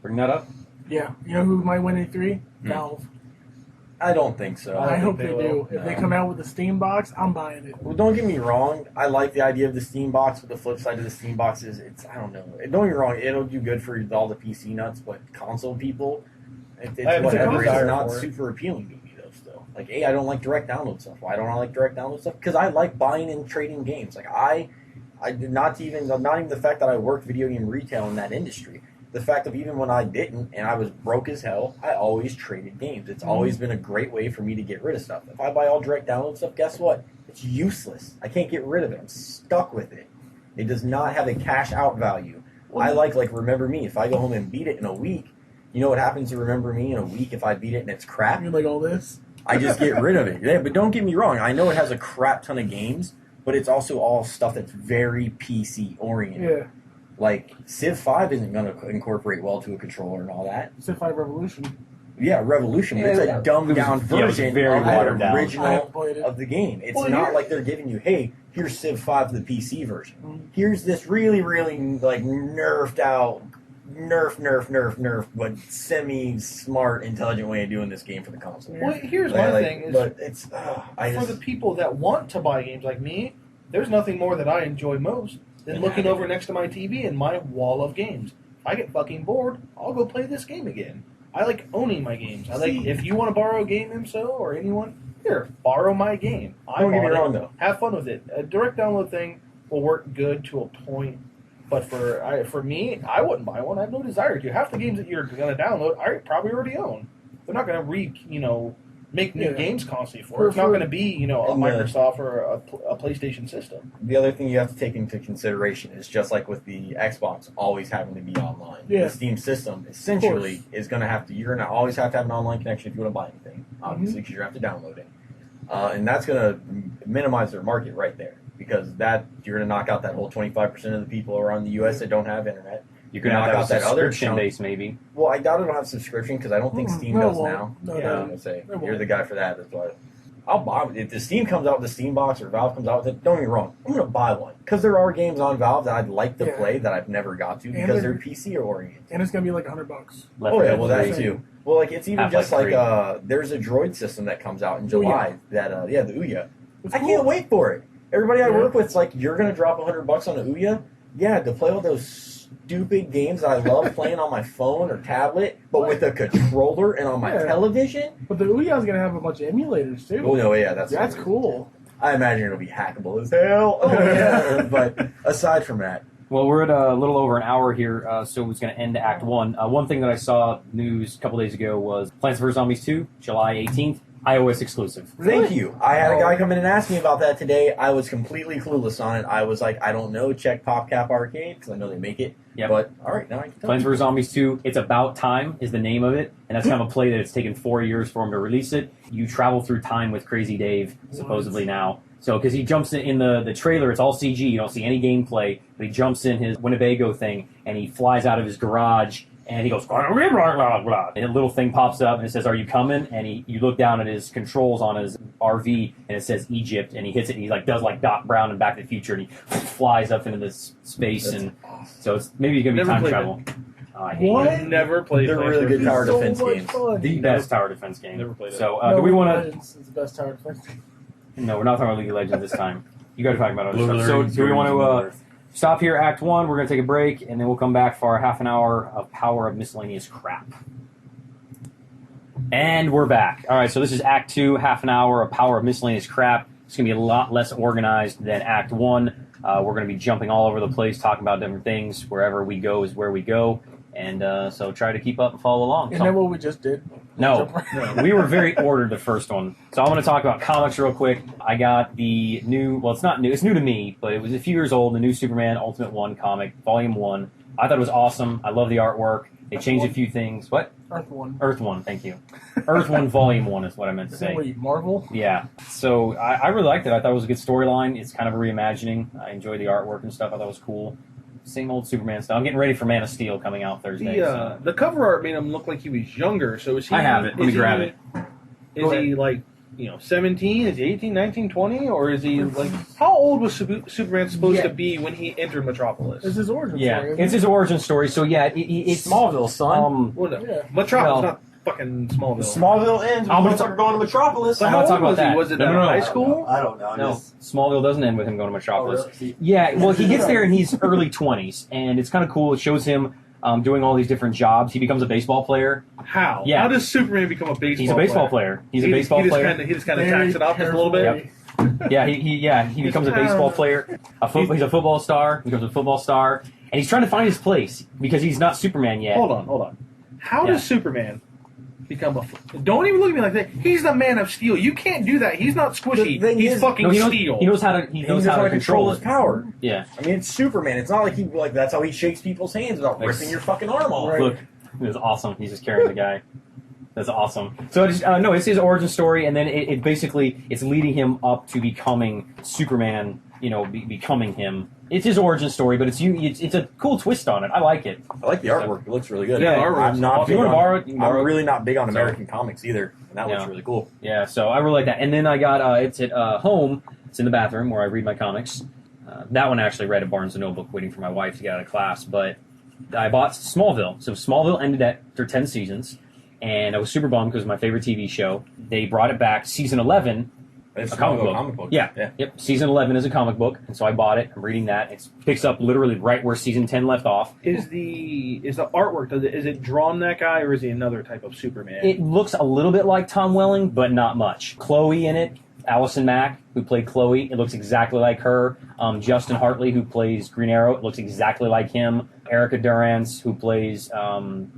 A: Bring that up.
C: Yeah. You know who might win E3? Valve.
D: I don't think so.
C: I hope
B: they
C: they
B: will.
C: do. If they come out with the Steam box, I'm buying it.
D: Well, don't get me wrong. I like the idea of the Steam box, but the flip side of the Steam box is, I don't know. Don't get me wrong. It'll do good for all the PC nuts, but console people, it's
B: have
D: whatever.
B: no
D: It's
B: desire
D: not
B: for it.
D: super appealing to me, though, still. Like, hey, I don't like direct download stuff. Why don't I like direct download stuff? Because I like buying and trading games. Like, I did not even the fact that I worked video game retail in that industry. The fact of even when I didn't and I was broke as hell, I always traded games. It's always been a great way for me to get rid of stuff. If I buy all direct download stuff, guess what? It's useless. I can't get rid of it. I'm stuck with it. It does not have a cash out value. I like Remember Me. If I go home and beat it in a week, you know what happens to Remember Me in a week if I beat it and it's crap?
C: You like all this?
D: I just get rid of it. Yeah, but don't get me wrong. I know it has a crap ton of games, but it's also all stuff that's very PC oriented.
C: Yeah.
D: Like, Civ 5 isn't going to incorporate well to a controller and all that.
C: Civ 5 Revolution.
D: Yeah, Revolution, but it's a dumbed down version
A: very
D: of
A: watered
D: the
A: down.
C: I
D: original
C: haven't played it.
D: of the game. It's
B: Well,
D: not like they're giving you, hey, here's Civ 5, the PC version. Here's this really, really, like, nerfed out, nerf, but semi-smart, intelligent way of doing this game for the console.
B: Well, here's my
D: Like,
B: thing. Is
D: but it's,
B: for the people that want to buy games like me, there's nothing more that I enjoy most than looking over next to my TV and my wall of games. If I get fucking bored, I'll go play this game again. I like owning my games. I like, if you want to borrow a game, IMSO, or anyone, here, borrow my game.
D: Don't get me
B: bought it.
D: wrong, though.
B: Have fun with it. A direct download thing will work good to a point, but for me, I wouldn't buy one. I have no desire to. Half the games that you're going to download, I probably already own. They're not going to make new games constantly for it. It's not going to be, a Microsoft or a PlayStation system.
D: The other thing you have to take into consideration is just like with the Xbox always having to be online.
C: Yeah.
D: The Steam system essentially is going to have to, you're going to always have to have an online connection if you want to buy anything, obviously, because you're going to have to download it. And that's going to minimize their market right there, because you're going to knock out that whole 25% of the people around the U.S. that don't have internet.
A: You can have a subscription
D: chunk.
A: base, maybe.
D: Well, I doubt it'll have subscription because I don't think Steam
C: no, it
D: does
C: won't.
D: now.
C: No,
D: Yeah,
C: no.
D: I was gonna say
C: It won't.
D: you're the guy for that. That's why I'll buy it. If the Steam comes out with the Steam box or Valve comes out with it. Don't get me wrong, I'm gonna buy one because there are games on Valve that I'd like to play that I've never got to because they're PC oriented.
C: And it's going to be like $100.
A: Left
D: Oh
A: 4
D: yeah,
A: Dead
D: well that
A: 3.
D: too. Well, like it's even
A: Half-Life
D: just like
A: 3.
D: there's a droid system that comes out in July. That the Ouya.
C: It's
D: I
C: cool.
D: can't wait for it. Everybody I
C: Yeah.
D: work with's like, you're gonna drop $100 on an Ouya? Yeah, to play all those stupid games that I love playing on my phone or tablet, but with a controller and on my
C: Yeah.
D: television.
C: But the Ouya's going to have a bunch of emulators, too.
D: Oh no, yeah, that's
C: That's cool.
D: I imagine it'll be hackable as hell.
C: Oh, yeah.
D: But aside from that,
A: Well, we're at a little over an hour here, so it's going to end Act 1. One thing that I saw news a couple days ago was Plants vs. Zombies 2, July 18th, iOS exclusive.
D: Thank you. I had a guy come in and ask me about that today. I was completely clueless on it. I was like, I don't know. Check PopCap Arcade because I know they make it.
A: Yep.
D: But all right, now I can tell
A: Plants
D: you.
A: vs. Zombies 2, It's About Time is the name of it, and that's kind of a play that it's taken 4 years for him to release it. You travel through time with Crazy Dave, supposedly now. So, because he jumps in the trailer, it's all CG, you don't see any gameplay, but he jumps in his Winnebago thing, and he flies out of his garage, and he goes, blah, blah, blah, blah, and a little thing pops up, and it says, "Are you coming?" And you look down at his controls on his RV, and it says Egypt, and he hits it, and he does like Doc Brown in Back to the Future, and he flies up into this space, and so it's maybe going to be
B: Never
A: time
B: played
A: travel. Oh, I hate
C: What?
A: it.
B: I've never played.
D: They're
B: Plants
D: really good
B: vs.
D: tower
C: So
D: defense
C: much
D: games.
C: fun.
A: The best tower defense game.
B: Never played it.
A: So,
C: No,
A: do we want to...
C: Legends is the best tower defense game.
A: No, we're not talking about League of Legends this time. You guys are talking about other
D: Blue
A: stuff. So,
D: Alert,
A: do we want
D: Blue
A: to stop here, Act 1? We're going to take a break, and then we'll come back for our half an hour of Power of Miscellaneous Crap. And we're back. All right, so this is Act 2, half an hour of Power of Miscellaneous Crap. It's going to be a lot less organized than Act 1. We're going to be jumping all over the place, talking about different things. Wherever we go is where we go. And so try to keep up and follow along.
C: Isn't that what we just did?
A: No, we were very ordered the first one. So I'm going to talk about comics real quick. I got the new, well, it's not new, it's new to me, but it was a few years old, the new Superman Ultimate 1 comic, Volume 1. I thought it was awesome. I love the artwork. They changed a few things. What?
C: Earth One.
A: Earth 1, thank you. Earth 1 Volume 1 is what I meant to
C: Is that
A: say.
C: what, Marvel?
A: Yeah. So I really liked it. I thought it was a good storyline. It's kind of a reimagining. I enjoyed the artwork and stuff. I thought it was cool. Same old Superman stuff. I'm getting ready for Man of Steel coming out Thursday.
B: The cover art made him look like he was younger. So is he?
A: I have it. Let me grab it.
B: Is he like 17? Is he 18, 19, 20? Or is he like how old was Superman supposed to be when he entered Metropolis?
C: It's his origin
A: Yeah,
C: story.
A: it's his origin story. So yeah, it's
D: Smallville, son.
B: Well, no.
C: Yeah.
B: Metropolis,
A: Well-
B: not fucking Smallville.
D: Smallville ends.
A: I'm
D: We're
A: gonna
D: going to Metropolis.
B: But
A: I'm
B: how
A: not talking
B: old was
A: about
B: he?
A: that.
B: Was it
A: No,
B: at
A: no, no.
B: high school?
D: I don't know.
A: No, Smallville doesn't end with him going to Metropolis.
D: Oh, really?
A: Yeah, well, he gets there and he's early 20s, and it's kind of cool. It shows him doing all these different jobs. He becomes a baseball player.
B: How?
A: Yeah.
B: How does Superman become a baseball?
A: He's a baseball player. He's a baseball player.
B: He just kind of tacks it up just a little bit.
A: Yep. He becomes a baseball player. He's a football star. He becomes a football star, and he's trying to find his place because he's not Superman yet.
B: Hold on. How
A: Yeah.
B: does Superman become a? Don't even look at me like that. He's the Man of Steel. You can't do that. He's not squishy.
D: The thing
B: He's
D: is-
B: fucking
A: No,
B: steel.
A: he knows how to. He
D: He
A: knows
D: knows
A: how to control
D: his
A: it.
D: power.
A: Yeah.
D: I mean, it's Superman. It's not like that's how he shakes people's hands without ripping your fucking arm off.
C: Right.
A: Look, it was awesome. He's just carrying the guy. That's awesome. So it's his origin story, and then it basically it's leading him up to becoming Superman. Becoming him. It's his origin story, but it's a cool twist on it. I like it.
D: I like the artwork. It looks really good.
B: Yeah, the artwork's
D: I'm not
B: awesome.
D: big
A: You wanna
D: on-
A: borrow it? You can borrow
D: I'm
A: it.
D: really not big on
A: So-
D: American comics either, and that looks
A: Yeah.
D: really cool.
A: Yeah, so I really like that. And then I got it's at home. It's in the bathroom where I read my comics. That one I actually read at Barnes & Noble, waiting for my wife to get out of class. But I bought Smallville. So Smallville ended after 10 seasons, and I was super bummed because it was my favorite TV show. They brought it back, season 11.
D: It's
A: A comic book. Yeah. Yep. Season 11 is a comic book, and so I bought it. I'm reading that. It picks up literally right where season 10 left off.
B: Is the artwork? Is it drawn that guy, or is he another type of Superman?
A: It looks a little bit like Tom Welling, but not much. Chloe in it, Allison Mack, who played Chloe, it looks exactly like her. Justin Hartley, who plays Green Arrow, it looks exactly like him. Erica Durance, who plays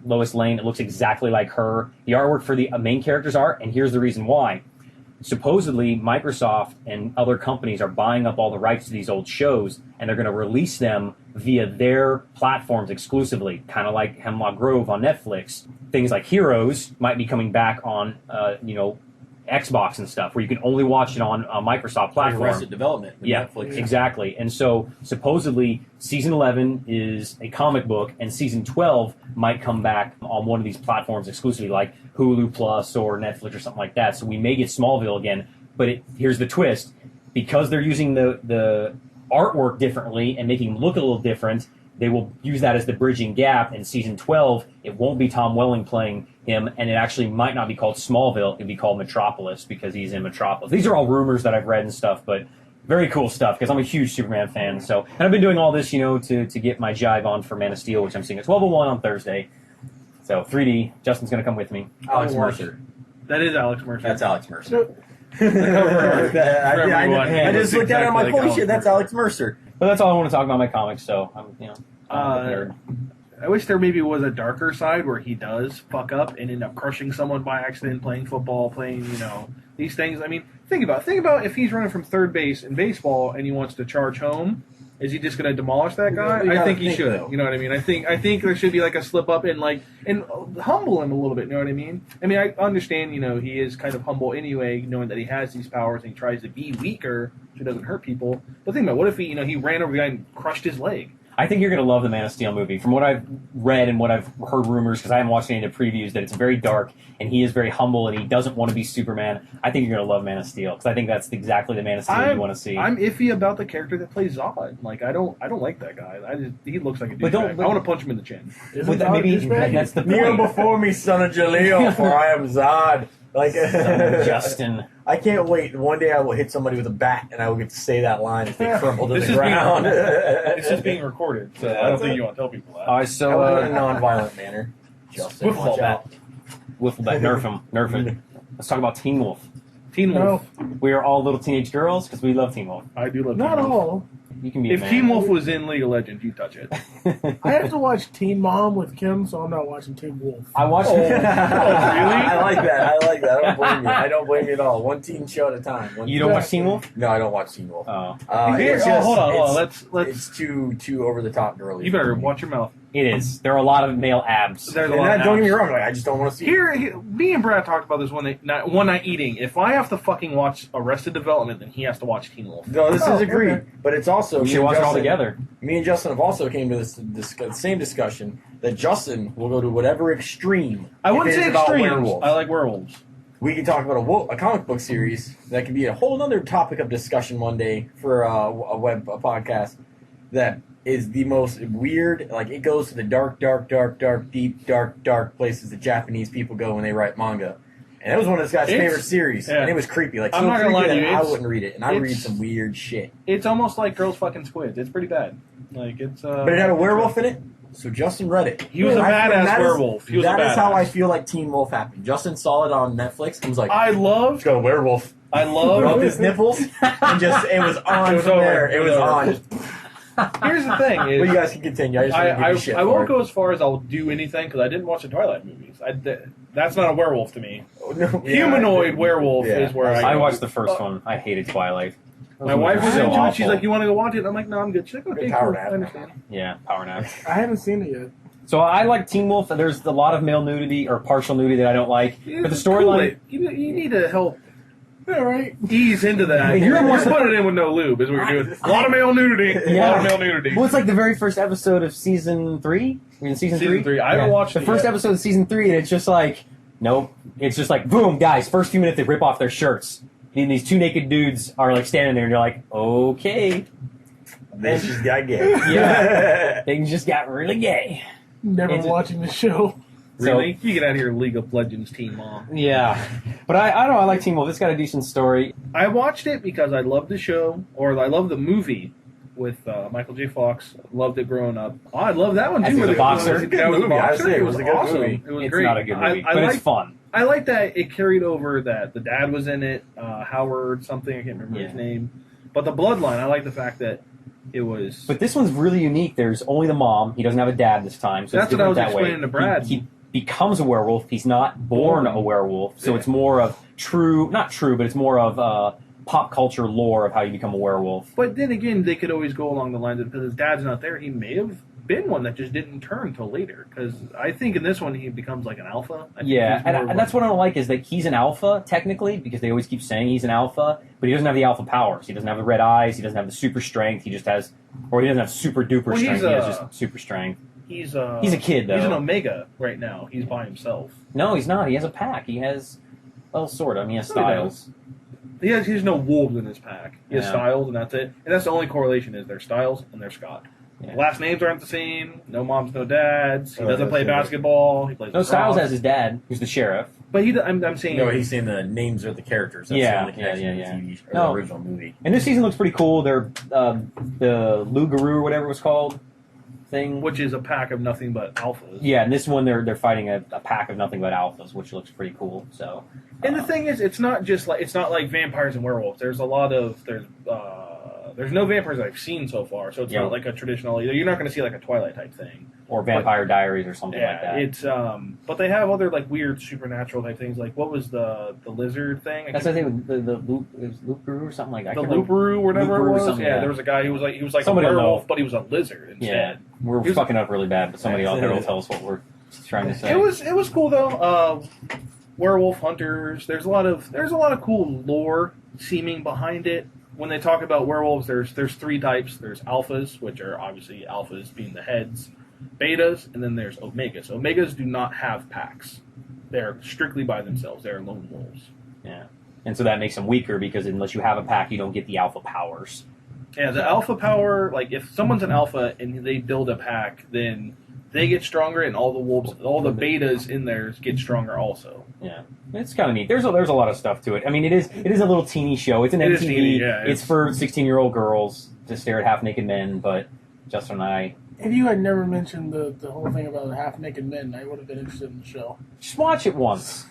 A: Lois Lane, it looks exactly like her. The artwork for the main characters are, and here's the reason why. Supposedly, Microsoft and other companies are buying up all the rights to these old shows, and they're going to release them via their platforms exclusively, kind of like Hemlock Grove on Netflix. Things like Heroes might be coming back on, Xbox and stuff, where you can only watch it on a Microsoft platform.
D: Arrested Development. with
A: Yeah,
D: Netflix.
A: exactly. And so supposedly season 11 is a comic book, and season 12 might come back on one of these platforms exclusively, like Hulu Plus or Netflix or something like that. So we may get Smallville again. But here's the twist: because they're using the artwork differently and making him look a little different, they will use that as the bridging gap. In season 12, it won't be Tom Welling playing him, and it actually might not be called Smallville. It'd be called Metropolis because he's in Metropolis. These are all rumors that I've read and stuff, but very cool stuff because I'm a huge Superman fan. So, and I've been doing all this, to get my jive on for Man of Steel, which I'm seeing at 12:01 on Thursday. So 3D. Justin's going to come with me.
D: Alex
B: I'll watch
D: Mercer.
B: That is Alex Mercer.
D: That's Alex Mercer.
C: So,
D: I just looked at it. I'm like, holy shit, that's Alex Mercer.
A: But that's all I want to talk about in my comics. So I'm, I'm a nerd.
B: I wish there maybe was a darker side where he does fuck up and end up crushing someone by accident, playing football, playing, these things. I mean, think about if he's running from third base in baseball and he wants to charge home. Is he just going to demolish that guy? I think he should. You know what I mean? I think there should be like a slip up and humble him a little bit. You know what I mean? I mean, I understand. He is kind of humble anyway, knowing that he has these powers and he tries to be weaker so he doesn't hurt people. But think about what if he ran over the guy and crushed his leg?
A: I think you're going to love the Man of Steel movie. From what I've read and what I've heard rumors, because I haven't watched any of the previews, that it's very dark and he is very humble and he doesn't want to be Superman. I think you're going to love Man of Steel because I think that's exactly the Man of Steel you want to see.
B: I'm iffy about the character that plays Zod. Like I don't like that guy. He looks like a douchebag. I want to punch him in the chin.
A: Maybe that's the point.
D: Kneel before me, son of Jaleel, for I am Zod. Like
A: Justin.
D: I can't wait. One day I will hit somebody with a bat, and I will get to say that line if they crumble to the ground.
B: It's just being recorded, so I don't think you want to tell people that.
A: All right, so
D: in a non-violent manner. Justin, watch out.
A: Wiffle bat, nerf him. Let's talk about Teen Wolf.
B: Teen Wolf.
A: We are all little teenage girls because we love Teen Wolf.
B: I do love.
C: Not
B: Teen Wolf.
C: all.
A: You can be.
B: If Teen Wolf was in League of Legends, you touch it.
C: I have to watch Teen Mom with Kim, so I'm not watching Teen Wolf.
A: I watched.
B: Really?
D: I like that. I don't blame you at all. One teen show at a time.
A: You don't watch Teen Wolf?
D: No, I don't watch Teen Wolf.
A: Oh.
B: Hold on. Let's.
D: It's too over the top girly.
B: You better watch your mouth.
A: It is. There are a lot of male abs.
B: There's a lot of
D: don't get me
B: abs.
D: wrong. I just don't want to see.
B: Here, me and Brad talked about this one night eating. If I have to fucking watch Arrested Development, then he has to watch Teen Wolf.
D: No, this is agreed.
C: Okay.
D: But it's also
A: We should watch it all together.
D: Me and Justin have also came to this same discussion that Justin will go to whatever extreme.
B: I wouldn't say extremes.
D: Werewolves.
B: I like werewolves.
D: We can talk about a comic book series that could be a whole other topic of discussion one day for a podcast that is the most weird. Like it goes to the dark, deep, dark places that Japanese people go when they write manga. And it was one of this guy's favorite series, and it was creepy. Like
B: I'm not gonna lie to you,
D: I wouldn't read it, and I read some weird shit.
B: It's almost like girls fucking squids. It's pretty bad. Like it's.
D: But it had a werewolf in it, so Justin read it.
B: He was a badass werewolf.
D: That is how I feel like Teen Wolf happened. Justin saw it on Netflix and was like,
B: it's
D: got a werewolf.
B: Rubbed
D: his nipples, and it was on from there. It was on.
B: Here's the thing:
D: well, you guys can continue.
B: I won't go as far as I'll do anything because I didn't watch the Twilight movies. That's not a werewolf to me. Humanoid werewolf is where
A: I watched the first one. I hated Twilight.
B: My wife was
A: so
B: into it.
A: awful.
B: She's like, "You want to go watch it?" I'm like, "No, I'm good." She's like, "Okay,
D: Power
B: cool.
D: nap.
B: I understand."
A: Yeah, power nap.
C: I haven't seen it yet.
A: So I like Teen Wolf. There's a lot of male nudity or partial nudity that I don't like. But the storyline...
B: You need to help
C: All right.
B: ease into that.
A: You're
B: You're put it in with no lube is what you're doing. A lot of male nudity. A lot of male nudity.
A: Well, it's like the very first episode of season 3. We're in season 3?
B: Season 3. I haven't watched
A: the
B: it
A: first
B: yet.
A: episode of season 3, and it's just like, nope. It's just like, boom, guys, first few minutes they rip off their shirts. And these two naked dudes are like standing there, and you're like, okay.
D: This just got gay.
A: Yeah. Things just got really gay.
C: Never watching the show.
B: Really? You get out of here, League of Legends Team Mom.
A: Yeah. But I don't know, I like Teen Wolf. It's got a decent story.
B: I watched it because I loved the show, or I loved the movie with Michael J. Fox. Loved it growing up. Oh, I love that one
A: As
B: too.
A: he was a boxer.
B: It was a good movie.
D: I say
B: It was
D: a good
B: awesome.
D: movie.
B: It was
A: It's
B: great.
A: not a good movie, but it's fun.
B: I like that it carried over that the dad was in it, Howard something, I can't remember his name. But the bloodline, I like the fact that it was...
A: But this one's really unique. There's only the mom. He doesn't have a dad this time, so
B: That's
A: it's
B: what I was
A: different that way.
B: explaining to Brad.
A: He becomes a werewolf. He's not born a werewolf, so it's more of not true, but it's more of pop culture lore of how you become a werewolf.
B: But then again, they could always go along the lines of, because his dad's not there, he may have been one that just didn't turn until later. Because I think in this one he becomes like an alpha.
A: Yeah, and that's what I don't like is that he's an alpha, technically, because they always keep saying he's an alpha, but he doesn't have the alpha powers. He doesn't have the red eyes, he doesn't have the super strength, he just has, or he doesn't have super duper strength, he has just super strength.
B: He's
A: a kid, though.
B: He's an Omega right now. He's by himself.
A: No, he's not. He has a pack. He has, well, sort of. I mean, he has Styles.
B: He has no wolves in his pack. He has
A: Yeah.
B: Styles, and that's it. And that's the only correlation is their Styles and their Scott.
A: Yeah.
B: Last names aren't the same. No moms, no dads. He
D: Oh,
B: doesn't play basketball. He plays
A: No, Styles
B: lacrosse.
A: has his dad, who's the sheriff.
B: But I'm saying...
D: No, he's saying the names of the characters. That's
A: Yeah,
D: the only connection
A: yeah,
D: to
A: yeah.
D: the TV or
A: No.
D: the original movie.
A: And this season looks pretty cool. They're the Loup-Garou or whatever it was called. thing.
B: Which is a pack of nothing but alphas.
A: Yeah, and this one they're fighting a pack of nothing but alphas, which looks pretty cool. So,
B: And the thing is, it's not like vampires and werewolves. There's no vampires I've seen so far, so it's not like a traditional. You're not going to see like a Twilight type thing
A: or Vampire Diaries or something like that.
B: It's but they have other like weird supernatural type things. Like what was the lizard thing?
A: That's the thing with the loop. It was Loop-Guru or something like that.
B: The Loop-Guru, whatever it was.
A: Yeah,
B: there was a guy who was like
A: somebody
B: a werewolf, but he was a lizard instead.
A: Yeah, we're fucking up really bad, but somebody out there will tell us what we're trying to say.
B: It was cool though. Werewolf hunters. There's a lot of cool lore seeming behind it. When they talk about werewolves, there's three types. There's alphas, which are obviously alphas being the heads, betas, and then there's omegas. Omegas do not have packs. They're strictly by themselves. They're lone wolves.
A: Yeah, and so that makes them weaker because unless you have a pack, you don't get the alpha powers.
B: Yeah, the alpha power. Like if someone's an alpha and they build a pack, then they get stronger, and all the betas in there get stronger also.
A: Yeah, it's kind of neat. There's a lot of stuff to it. I mean, it is a little teeny show. It's an MTV.
B: Teeny, yeah,
A: it's for 16-year-old girls to stare at half-naked men. But Justin and I
C: If you had never mentioned the whole thing about half-naked men, I would have been interested in the show.
A: just watch it once.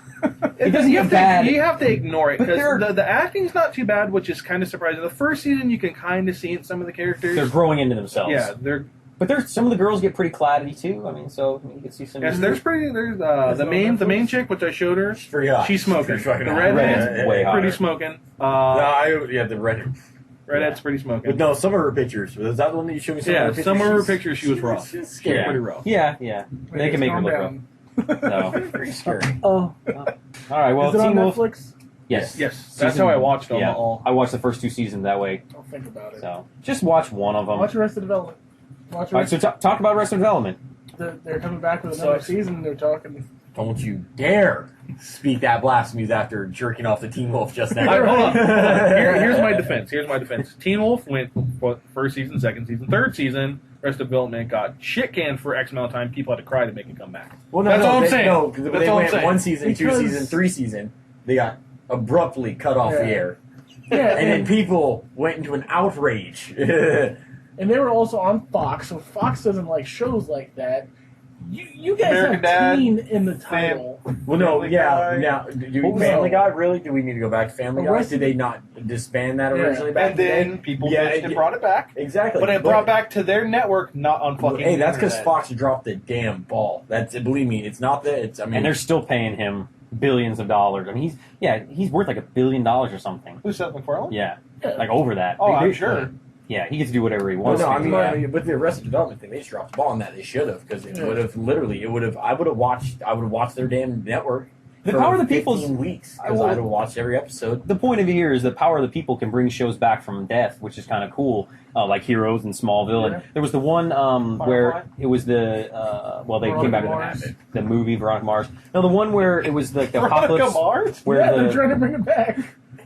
A: It doesn't get bad.
B: You have to ignore it
A: But
B: because the acting's not too bad, which is kind of surprising. The first season, you can kind of see in some of the characters.
A: They're growing into themselves.
B: Yeah, they're.
A: But there's some of the girls get pretty claddy too. I mean, so you can see some.
B: Yes, there's the main chick, which I showed her.
D: She's pretty hot.
B: She's smoking.
D: She's fucking
B: The
D: hot.
B: redhead's
A: way hotter.
B: pretty smoking.
D: The redhead.
B: Redhead's pretty smoking.
D: But no, some of her pictures. Was that the one that you showed me?
B: Yeah, some of her pictures she was rough.
D: She's
B: She's
D: scary.
B: pretty rough.
A: Yeah. They can make her look rough. So.
D: Pretty scary.
A: All right. Well,
C: Is it on
A: Teen Wolf.
C: Netflix?
A: Yes.
B: Yes, that's how I watched them
A: Yeah,
B: all.
A: I watched the first 2 seasons that way.
C: I'll think about it.
A: So just watch one of them.
C: Watch Arrested Development. Watch
A: All right, so talk about Arrested Development.
C: They're coming back with another season. They're talking.
D: Don't you dare speak that blasphemies after jerking off the Teen Wolf just now.
B: Hold on. Here's my defense. Teen Wolf went first season, second season, third season. Arrested Development got shit canned for X amount of time. People had to cry to make it come back.
D: Well,
B: That's all I'm saying.
D: No, because
B: That's
D: they
B: all I'm
D: went
B: saying.
D: 1 season, 2
C: Because-
D: season, 3 season. They got abruptly cut off the air.
C: Yeah,
D: And then people went into an outrage.
C: and they were also on Fox, so Fox doesn't like shows like that. You guys
B: American
C: have
B: Dad,
C: teen in the title.
D: Well, no,
B: Family
D: yeah.
B: Guy.
D: Now,
C: What was
D: Family
C: that?
D: Guy, really? Do we need to go back to Family Guy?
C: Arrested-
D: Did they not disband that
C: Yeah.
D: originally back
B: And
D: in the
B: then
D: day?
B: people
D: Yeah,
B: bitched and brought it back.
D: Exactly.
B: But it brought back to their network, not on fucking.
D: Hey, that's because
B: internet.
D: Fox dropped the damn ball. That's believe me, it's not that. It's
A: And they're still paying him billions of dollars. I mean, he's worth like $1 billion or something.
B: Who's Seth MacFarlane?
A: Yeah, like over that.
B: Oh, I'm
A: They-
B: sure.
A: Yeah, he gets to do whatever he
D: Well,
A: wants.
D: no,
A: to
D: I
A: do.
D: mean, with the Arrested Development thing, they just dropped the ball on that. They should have, because it would have literally, I would have watched their damn network.
A: The
D: for
A: Power of the People's-
D: 15 weeks, because I would have watched every episode.
A: The point of it here is the Power of the People can bring shows back from death, which is kind of cool, like Heroes and Smallville.
C: Yeah.
A: And there was the one where it was they
C: Veronica
A: came back
C: Mars.
A: to the movie Veronica Mars. No, the one where it was like the
B: Veronica
A: apocalypse.
B: Mars?
A: Where
C: Yeah, they're
A: the
C: trying to bring it back.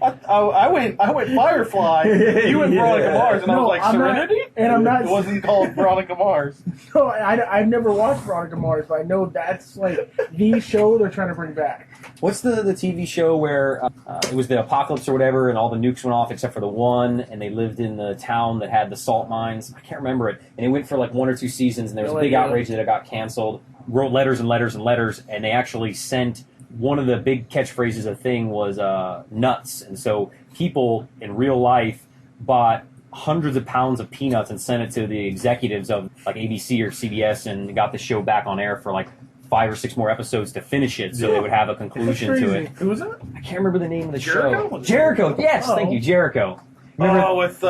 B: I went Firefly. You went Veronica
D: Yeah.
B: Mars, and I
C: No,
B: was like,
C: I'm not-
B: Serenity?
C: and I'm not-
B: It wasn't called Veronica Mars.
C: No, I've never watched Veronica Mars, but I know that's like the show they're trying to bring back.
A: what's the TV show where it was the apocalypse or whatever, and all the nukes went off except for the one, and they lived in the town that had the salt mines. I can't remember it, and it went for like 1 or 2 seasons, and there was a big outrage that it got canceled. Wrote letters and letters and letters, and they actually sent. One of the big catchphrases of the thing was nuts, and so people in real life bought hundreds of pounds of peanuts and sent it to the executives of like ABC or CBS and got the show back on air for like 5 or 6 more episodes to finish it, so they would have a conclusion to it.
B: Who was it?
A: I can't remember the name of the
B: Jericho?
A: show. Jericho, yes, thank you, Jericho. Remember?
B: Oh, with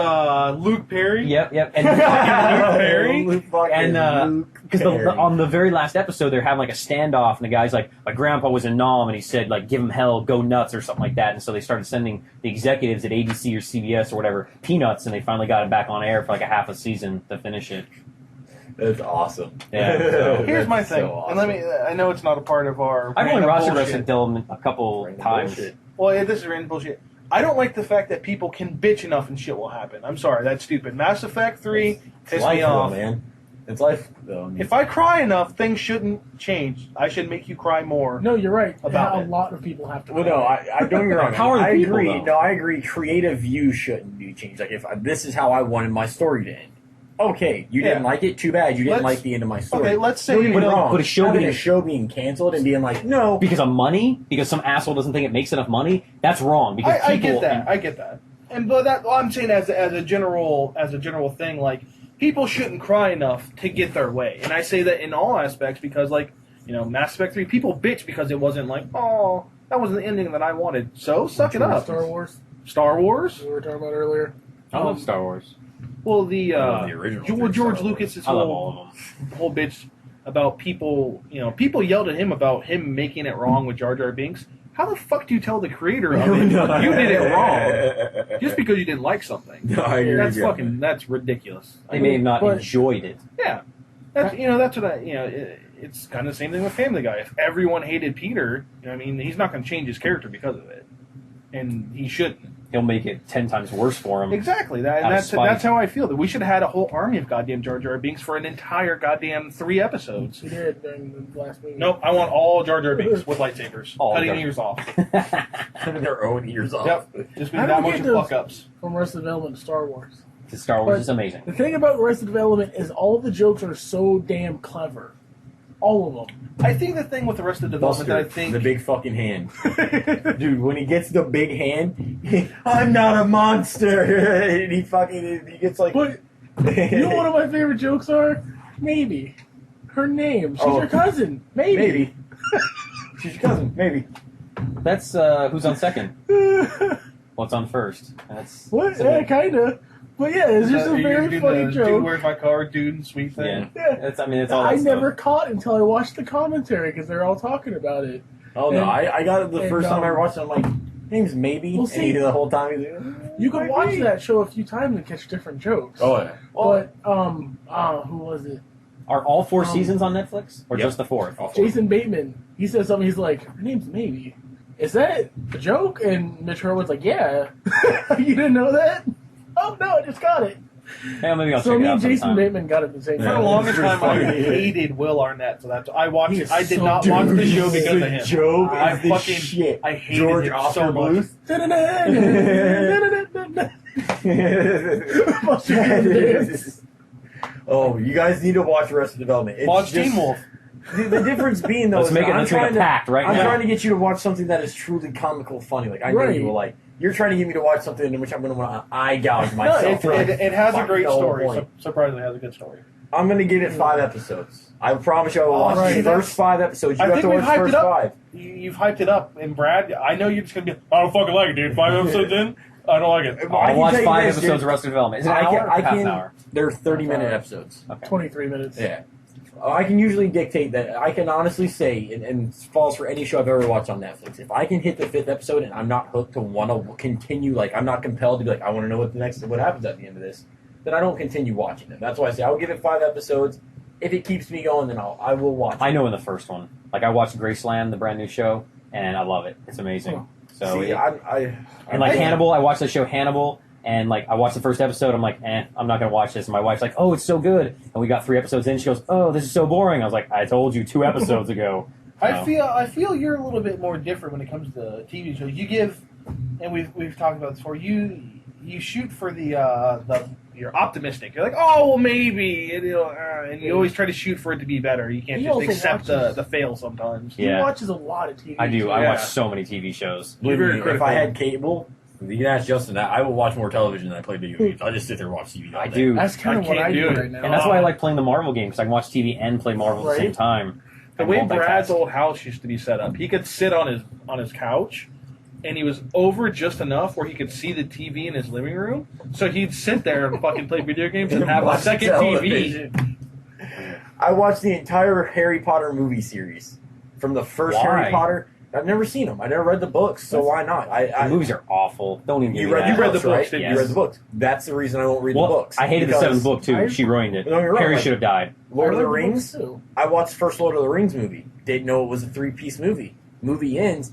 B: Luke Perry?
A: Yep, and
B: Luke Perry?
A: and because on the very last episode they're having like a standoff, and the guy's like, my grandpa was in Nam, and he said like, give him hell, go nuts or something like that, and so they started sending the executives at ABC or CBS or whatever peanuts, and they finally got it back on air for like a half a season to finish it.
D: That's awesome.
A: Yeah, so-
B: Here's my
D: That's
B: thing,
D: so awesome.
B: and I know it's not a part of our.
A: I've only
B: random
A: watched
B: bullshit.
A: Arrested Development a couple
D: Random
A: times.
D: bullshit.
B: Well, yeah, this is random bullshit. I don't like the fact that people can bitch enough and shit will happen. I'm sorry, that's stupid. Mass Effect 3 pissed
D: life,
B: me
D: though,
B: off.
D: man. It's life, though. I mean,
B: If I cry enough, things shouldn't change. I should make you cry more.
C: No, you're right.
B: About
C: a
B: it.
C: lot of people have to.
D: well, no, I don't get me wrong.
A: How are the
D: I
A: people,
D: agree.
A: though?
D: No, I agree. Creative views shouldn't be changed. Like if this is how I wanted my story to end, Okay, you didn't
B: Yeah.
D: like it. Too bad you didn't
B: Let's-
D: like the end of my story.
B: Okay, let's say
D: Don't get me
A: But,
D: wrong.
A: but a show
D: Having
A: being
D: a show being canceled and being like, no,
A: because of money, because some asshole doesn't think it makes enough money, that's wrong. Because
B: I
A: people,
B: get that. And but that I'm saying as a general thing, like people shouldn't cry enough to get their way, and I say that in all aspects because, like, Mass Effect 3, people bitch because it wasn't like, oh, that wasn't the ending that I wanted. So suck it up.
C: Star Wars,
B: Star Wars.
C: we were talking about earlier.
A: I love Star Wars.
B: Well, the
D: I love the original three
B: George
D: Star Wars.
B: Lucas's
A: I love all of them.
B: whole bitch about people. People yelled at him about him making it wrong with Jar Jar Binks. How the fuck do you tell the creator of it you did it wrong just because you didn't like something?
D: No, I hear
B: That's
D: you.
B: that's ridiculous.
A: They may have not
C: But-
A: enjoyed it.
B: Yeah, that's what it's kind of the same thing with Family Guy. If everyone hated Peter, he's not going to change his character because of it, and he shouldn't.
A: He'll make it 10 times worse for him.
B: Exactly.
A: Out of
B: That's
A: spite.
B: how I feel. That we should have had a whole army of goddamn Jar Jar Binks for an entire goddamn 3 episodes.
C: She did during the last movie.
B: Nope, I want all Jar Jar Binks with lightsabers,
A: All
B: cutting
A: Jar-
B: ears off.
D: Their own ears off.
B: Yep, just
C: How
B: being
C: do
B: that
C: we
B: much
C: get
B: of
C: those-
B: fuck ups.
C: From Arrested Development to Star Wars.
A: Star Wars
C: But-
A: is amazing.
C: The thing about Arrested Development is all the jokes are so damn clever. All of them.
B: I think the thing with the rest of the development
D: Buster,
B: that I think
D: the big fucking hand. Dude, when he gets the big hand, I'm not a monster. And he gets like.
C: But you know what my favorite jokes are? Maybe. Her name. She's
D: Oh.
C: your cousin. Maybe.
D: Maybe. She's your cousin. Maybe.
A: That's who's on second. What's on first? That's
C: What? Yeah, kinda. But yeah, it's just a
B: Are you
C: very
B: doing
C: funny
B: the
C: joke.
B: Dude, where's my car, dude? Sweet thing.
A: yeah. It's all.
C: I
A: That
C: never
A: stuff.
C: caught until I watched the commentary because they're all talking about it.
D: Oh no,
C: And-
D: I got it the
C: and,
D: first time I watched it. I'm like, name's maybe.
C: Well,
D: And
C: see-
D: the whole time he's like,
C: You could watch
D: maybe.
C: that show a few times and catch different jokes.
D: Oh yeah.
C: But who was it?
A: Are all 4 seasons on Netflix, or
D: Yep.
A: just the 4th?
C: Jason Bateman. He said something. He's like, her name's Maybe. Is that a joke? And Mitch Hurwitz's like, yeah. You didn't know that? Oh no, I just got it.
A: Hey, maybe I'll
C: So
A: check
C: me
A: it out
C: and Jason
A: sometime.
C: Bateman got it the same
B: For
D: Yeah.
B: the longest
D: It's
B: time, I
D: funny.
B: hated Will Arnett, so that's I watched.
C: He is
B: I did
C: so
B: not watch the
D: Dude,
B: show
D: he's
B: because
D: a
B: of him.
D: joke.
B: I
D: Is the
B: fucking
D: shit.
B: I hated
D: George
B: him
D: Oscar
B: so much.
D: Bluth. Oh, you guys need to watch Arrested Development. It's
B: Watch
D: just-
B: Teen Wolf.
D: The difference being though,
A: Let's
D: is
A: make
D: that
A: it. Let's make a pact right
D: I'm
A: now.
D: trying to get you to watch something that is truly comical, funny. Like I know
C: Right.
D: you will like. You're trying to get me to watch something in which I'm going to want to eye gouge
B: No,
D: myself. for, like,
B: it has a
D: fucking
B: great
D: the whole
B: story.
D: point.
B: Surprisingly, has a good story.
D: I'm going to give it 5 episodes. I promise you, I will watch
C: right.
D: the first 5 episodes. You
B: I
D: have
B: think
D: to
B: we've
D: watch the
B: hyped
D: first
B: it up.
D: 5.
B: You've hyped it up, and Brad, I know you're just gonna be. I don't fucking like it, dude. 5 episodes in, I don't like it.
D: Well, I
A: I'll
D: can
A: watch
D: tell you
A: 5
D: this,
A: episodes
D: dude.
A: of Arrested Development. Is it an
D: I
A: hour?
D: can.
A: Or half an hour.
D: They're 30-minute
C: Half hour.
D: episodes.
A: Okay.
C: 23 minutes.
D: Yeah. I can usually dictate that. I can honestly say, and it falls for any show I've ever watched on Netflix, if I can hit the 5th episode and I'm not hooked to want to continue, like, I'm not compelled to be like, I want to know what happens at the end of this, then I don't continue watching them. That's why I say I'll give it 5 episodes. If it keeps me going, then I will watch it.
A: I know in the first one. Like, I watched Graceland, the brand new show, and I love it. It's amazing.
C: Oh.
A: So,
D: See,
A: and like Hannibal, I watched the show Hannibal, and like I watched the first episode. I'm like, I'm not gonna watch this. And my wife's like, oh, it's so good. And we got 3 episodes in. She goes, oh, this is so boring. I was like, I told you 2 episodes ago.
B: I feel you're a little bit more different when it comes to TV shows. You give, and we've talked about this before. You shoot for the you're optimistic. You're like, oh, well, maybe, and you always try to shoot for it to be better. You can't
C: He
B: just
C: also
B: accept
C: watches-
B: the fail sometimes.
C: He
A: Yeah.
C: watches a lot of TV.
A: I do.
C: shows.
A: I
B: Yeah.
A: watch so many TV shows.
D: Believe
B: You're
D: me,
B: very
D: if I
B: critical.
D: had cable, you can ask Justin that. I will watch more television than I play video games. I'll just sit there and watch TV all
A: I
D: day.
A: do.
C: That's kind
B: I
C: of what
B: can't
C: I
B: do
C: do
B: it.
C: right now.
A: And that's why I like playing the Marvel game, because I can watch TV and play Marvel at the same
C: Right.
A: time.
B: The
A: I
B: way
A: multitask.
B: Brad's old house used to be set up, he could sit on his couch, and he was over just enough where he could see the TV in his living room. So he'd sit there and fucking play video games and have a
D: Watch
B: second
D: television.
B: TV.
D: I watched the entire Harry Potter movie series. From the first
A: Why?
D: Harry Potter. I've never seen them. I never read the books, so why not?
A: The movies are awful. Don't even.
D: You
A: give me
D: read,
A: that.
D: you read the
B: books,
D: books,
B: didn't
A: you?
D: You read
A: Yes.
D: the books. That's the reason I won't read
A: Well,
D: the books.
A: I hated the
D: because
A: 7th book too. She ruined it.
D: No, you're right,
A: Harry
D: like-
A: should have died.
D: Lord of the
C: I read books,
D: Rings.
C: too.
D: I watched the first Lord of the Rings movie. Didn't know it was a 3-piece movie. Movie ends.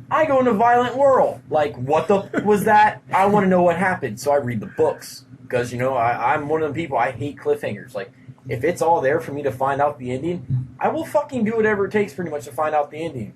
D: I go into violent whirl. Like, what the was that? I want to know what happened, so I read the books. Because, I'm one of the people, I hate cliffhangers. Like, if it's all there for me to find out the ending, I will fucking do whatever it takes pretty much to find out the ending.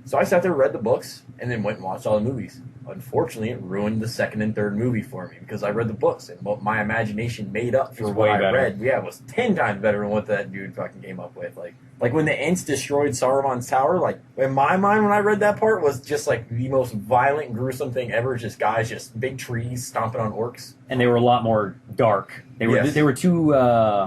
D: So I sat there, read the books, and then went and watched all the movies. unfortunately, it ruined the second and third movie for me because I read the books and what my imagination made up for
A: It's
D: what
A: way
D: I
A: better.
D: read. Yeah, it was 10 times better than what that dude fucking came up with. Like when the Ents destroyed Saruman's tower, like in my mind when I read that part was just like the most violent, gruesome thing ever. Just guys, just big trees stomping on orcs.
A: And they were a lot more dark. They were
D: Yes.
A: they were too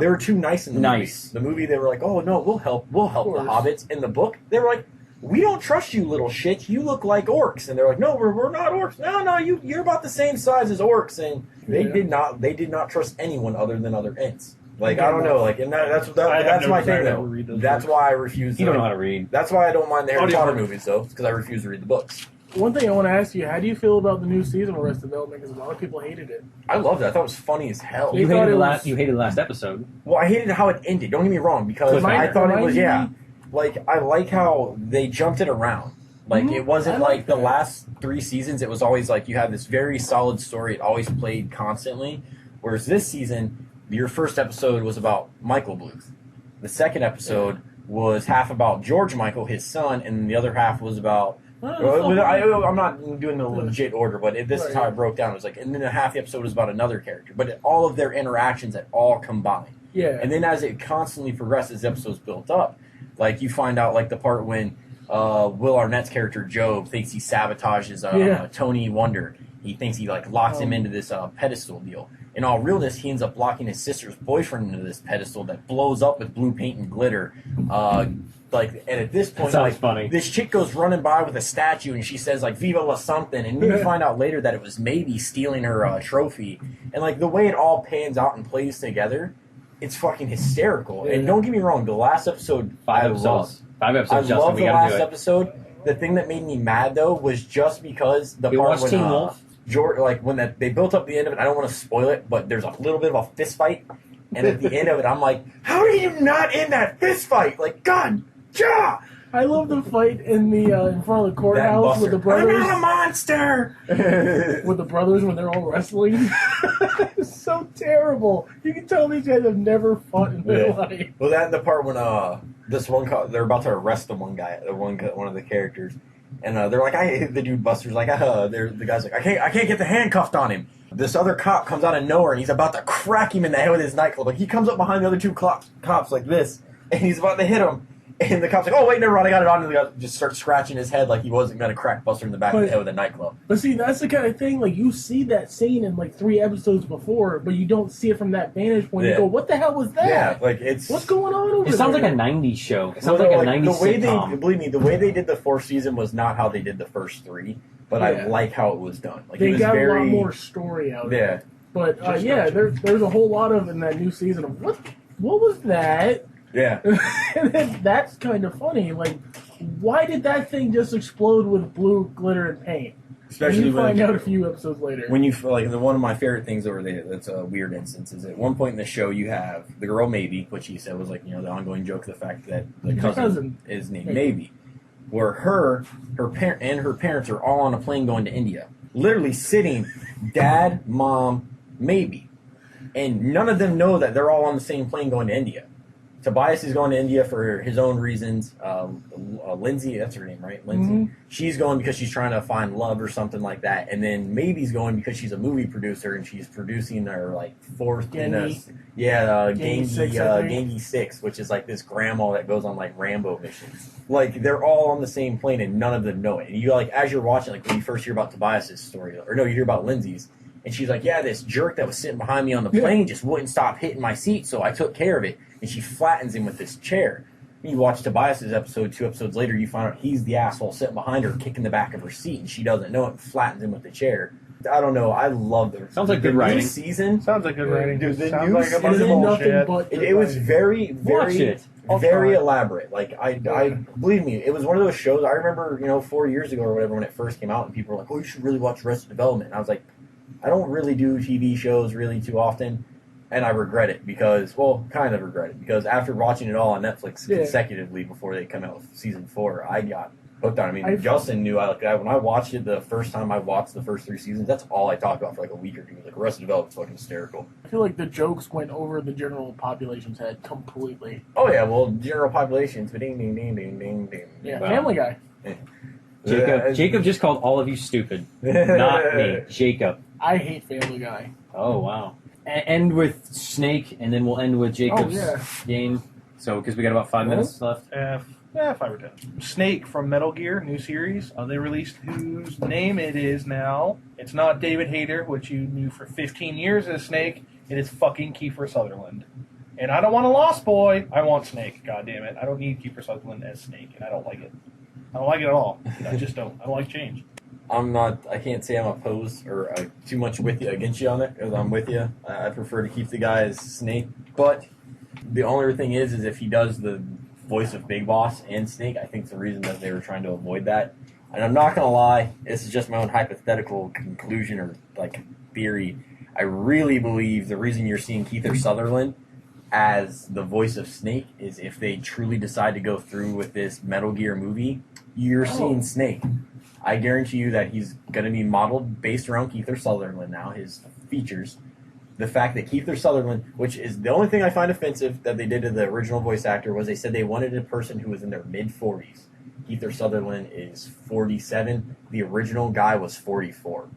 D: They were too nice in the
A: Nice.
D: movie. The movie, they were like, "Oh no, we'll help the
C: course.
D: hobbits." In the book, they were like, "We don't trust you, little shit. You look like orcs." And they're like, "No, we're not orcs. No, you're about the same size as orcs." And they did not trust anyone other than other Ents. Like I don't know, like and that's
B: I have
D: that's
B: no
D: my
B: desire
D: thing
B: to
D: though.
B: ever read those
D: That's
B: books.
D: why I refuse.
A: You don't know how to read.
D: That's why I don't mind the Harry
B: Audio
D: Potter
B: book.
D: movies though, because I refuse to read the books.
C: One thing I want to ask you: how do you feel about the new season of Arrested Development? Because a lot of people hated it.
D: I loved it. I thought it was funny as hell.
C: They
A: You
C: thought
A: hated
C: it
A: the
C: was-
A: last. You hated the last episode.
D: Well, I hated how it ended. Don't get me wrong, because I thought it was like I like how they jumped it around. Like
C: Mhm.
D: it wasn't
C: I like
D: like the
C: that.
D: last 3 seasons. It was always like you have this very solid story. It always played constantly. Whereas this season, your first episode was about Michael Bluth. The second episode was half about George Michael, his son, and the other half was about. I'm not doing the legit order, but this is how it broke down. It was like, and then half the episode was about another character, but all of their interactions had all combined.
C: Yeah.
D: And then as it constantly progressed, as the episodes built up, like you find out like the part when Will Arnett's character Job thinks he sabotages Tony Wonder. He thinks he like locks him into this pedestal deal. In all realness, he ends up locking his sister's boyfriend into this pedestal that blows up with blue paint and glitter. And at this point,
A: Sounds
D: like
A: funny.
D: this chick goes running by with a statue and she says like "Viva la something," and then you find out later that it was maybe stealing her trophy. And like the way it all pans out and plays together, it's fucking hysterical.
C: Yeah.
D: And don't get me wrong, the last episode,
A: Five
D: I
A: episodes.
D: loved.
A: 5
D: I
A: episodes. Justin,
D: love
A: we
D: the
A: gotta
D: last
A: do it.
D: episode. The thing that made me mad though was just because the
A: You
D: part
A: watched
D: when
A: Teen Wolf?
D: George, like when they built up the end of it. I don't want to spoil it, but there's a little bit of a fist fight, and at the end of it, I'm like, how are you not in that fist fight? Like, God, ja!
C: I love the fight in the in front of the courthouse with the
D: I'm
C: brothers.
D: not a monster.
C: With the brothers when they're all wrestling. It's so terrible. You can tell these guys have never fought in their life.
D: Well, that and the part when this one they're about to arrest the one guy, one of the characters, and they're like, the dude Buster's like, the guy's like, I can't get the handcuffed on him. This other cop comes out of nowhere and he's about to crack him in the head with his nightclub. Like he comes up behind the other two cops like this, and he's about to hit him. And the cop's like, oh, wait, never mind, I got it on. And the guy just starts scratching his head like he wasn't going to crack Buster in the back of the head with a nightclub.
C: But see, that's the kind of thing, like, you see that scene in, like, 3 episodes before, but you don't see it from that vantage point. You
D: Yeah.
C: go, what the hell was that?
D: Yeah, like it's...
C: What's going on over there?
A: It sounds like a '90s show. It sounds like a '90s
D: the way
A: sitcom.
D: believe me, the way they did the 4th season was not how they did the first 3, but I
C: Yeah.
D: like how it was done. Like
C: They
D: it was
C: got
D: very,
C: a lot more story out of it.
D: Yeah.
C: But,
B: Just
C: yeah,
B: gotcha.
C: there's a whole lot of, in that new season, of, what was that?
D: Yeah.
C: And then that's kind of funny. Like, why did that thing just explode with blue glitter and paint?
D: Especially
C: and you find
D: when,
C: out a few episodes later.
D: when you feel like one of my favorite things over there that's a weird instance is at one point in the show you have the girl Maybe, which he said was like, the ongoing joke, the fact that the
C: Your
D: cousin
C: cousin.
D: is named
C: Maybe.
D: Maybe. Where her parent and her parents are all on a plane going to India. Literally sitting, dad, mom, Maybe. And none of them know that they're all on the same plane going to India. Tobias is going to India for his own reasons. Lindsay, that's her name, right? Lindsay.
C: Mhm.
D: She's going because she's trying to find love or something like that. And then Maybe's going because she's a movie producer and she's producing her like 4th in a
C: Gangi.
D: Gangi
C: 6, I think.
D: Gangi 6, which is like this grandma that goes on like Rambo missions. Like they're all on the same plane and none of them know it. And you like as you're watching, like when you first hear about Tobias's story, or no, you hear about Lindsay's. And she's like, yeah, this jerk that was sitting behind me on the plane just wouldn't stop hitting my seat, so I took care of it. And she flattens him with this chair. And you watch Tobias's episode, 2 episodes later, you find out he's the asshole sitting behind her, kicking the back of her seat, and she doesn't know it and flattens him with the chair. I don't know. I love the
A: Sounds like good
D: new
A: writing.
D: season.
B: Sounds like good writing.
D: Dude, the
B: Sounds
D: new
B: like a bunch of
C: season, nothing
B: bullshit.
C: but
D: It was very,
A: Watch
D: very,
A: it.
D: very elaborate. Like I believe me, it was one of those shows. I remember, 4 years ago or whatever when it first came out, and people were like, "Oh, you should really watch Arrested Development." And I was like, I don't really do TV shows really too often, and I regret it because, kind of regret it because after watching it all on Netflix consecutively before they come out with season 4, I got hooked on it. I mean, Justin knew when I watched it the first time I watched the first 3 seasons, that's all I talked about for like a week or two. Like Arrested Development's fucking hysterical.
C: I feel like the jokes went over the general population's head completely.
D: Oh yeah, well, general populations, ding ding ding ding ding ding.
C: Yeah,
A: Wow.
C: Family Guy.
A: Jacob just called all of you stupid. Not me. Jacob.
C: I hate Family Guy.
A: Oh, wow. End with Snake, and then we'll end with Jacob's game. So, because we got about 5 minutes left.
B: 5 or 10. Snake from Metal Gear, new series. They released whose name it is now. It's not David Hayter, which you knew for 15 years as Snake. It is fucking Kiefer Sutherland. And I don't want a Lost Boy. I want Snake. God damn it. I don't need Kiefer Sutherland as Snake, and I don't like it. I don't like it at all. I just don't. I don't like change.
D: I can't say I'm opposed or too much with you against you on it, because I'm with you. I prefer to keep the guy as Snake. But the only thing is if he does the voice of Big Boss and Snake, I think it's the reason that they were trying to avoid that. And I'm not going to lie, this is just my own hypothetical conclusion or theory. I really believe the reason you're seeing Kiefer Sutherland as the voice of Snake is if they truly decide to go through with this Metal Gear movie, you're seeing Snake. I guarantee you that he's going to be modeled based around Kiefer Sutherland now, his features. The fact that Kiefer Sutherland, which is the only thing I find offensive that they did to the original voice actor, was they said they wanted a person who was in their mid-40s. Kiefer Sutherland is 47. The original guy was 44.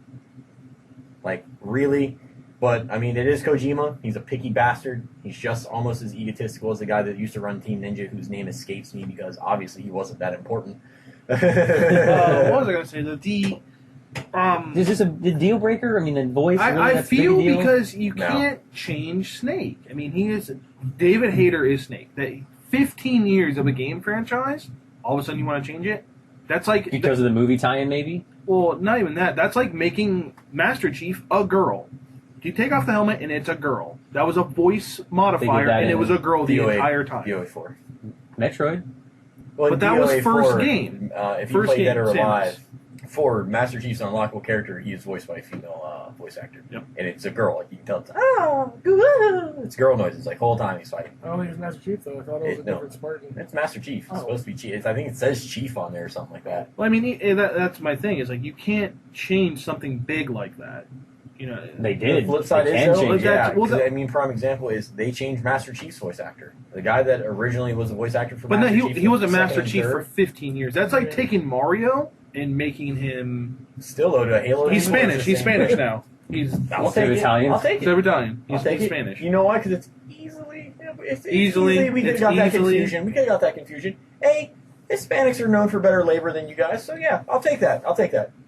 D: Really? But, I mean, it is Kojima. He's a picky bastard. He's just almost as egotistical as the guy that used to run Team Ninja, whose name escapes me because obviously he wasn't that important.
B: What was I going to say?
A: Is this a deal breaker? I mean, the voice.
B: I feel because you can't change Snake. I mean, David Hayter is Snake. 15 years of a game franchise. All of a sudden, you want to change it? That's like
A: because of the movie tie-in, maybe.
B: Well, not even that. That's like making Master Chief a girl. You take off the helmet and it's a girl. That was a voice modifier, and it was a girl the entire time.
D: DOA4.
A: Metroid.
D: Well,
B: but that was first game.
D: If you play Dead or Alive, for Master Chief's unlockable character, he is voiced by a female voice actor.
B: Yep.
D: And it's a girl. You can tell it's girl noises the whole time he's fighting.
C: I don't think it's Master Chief, though. I thought it was a different Spartan.
D: It's Master Chief. It's supposed to be Chief. I think it says Chief on there or something like that.
B: Well, I mean, that's my thing. Is you can't change something big like that.
A: They did.
D: The flip side
A: is,
D: prime example is they changed Master Chief's voice actor. The guy that originally was a voice actor for Master Chief.
B: But he was a Master Chief for 15 years. That's like taking Mario and making him...
D: Still though, to Halo...
B: He's Spanish. He's Spanish now.
D: I'll take
A: Italian.
D: I'll take it.
B: He's Italian. He's
D: take
B: Spanish.
D: You know why? Because it's easily...
B: Easily.
D: We could have got that confusion. We could have got that confusion. Hey... Hispanics are known for better labor than you guys, so yeah, I'll take that.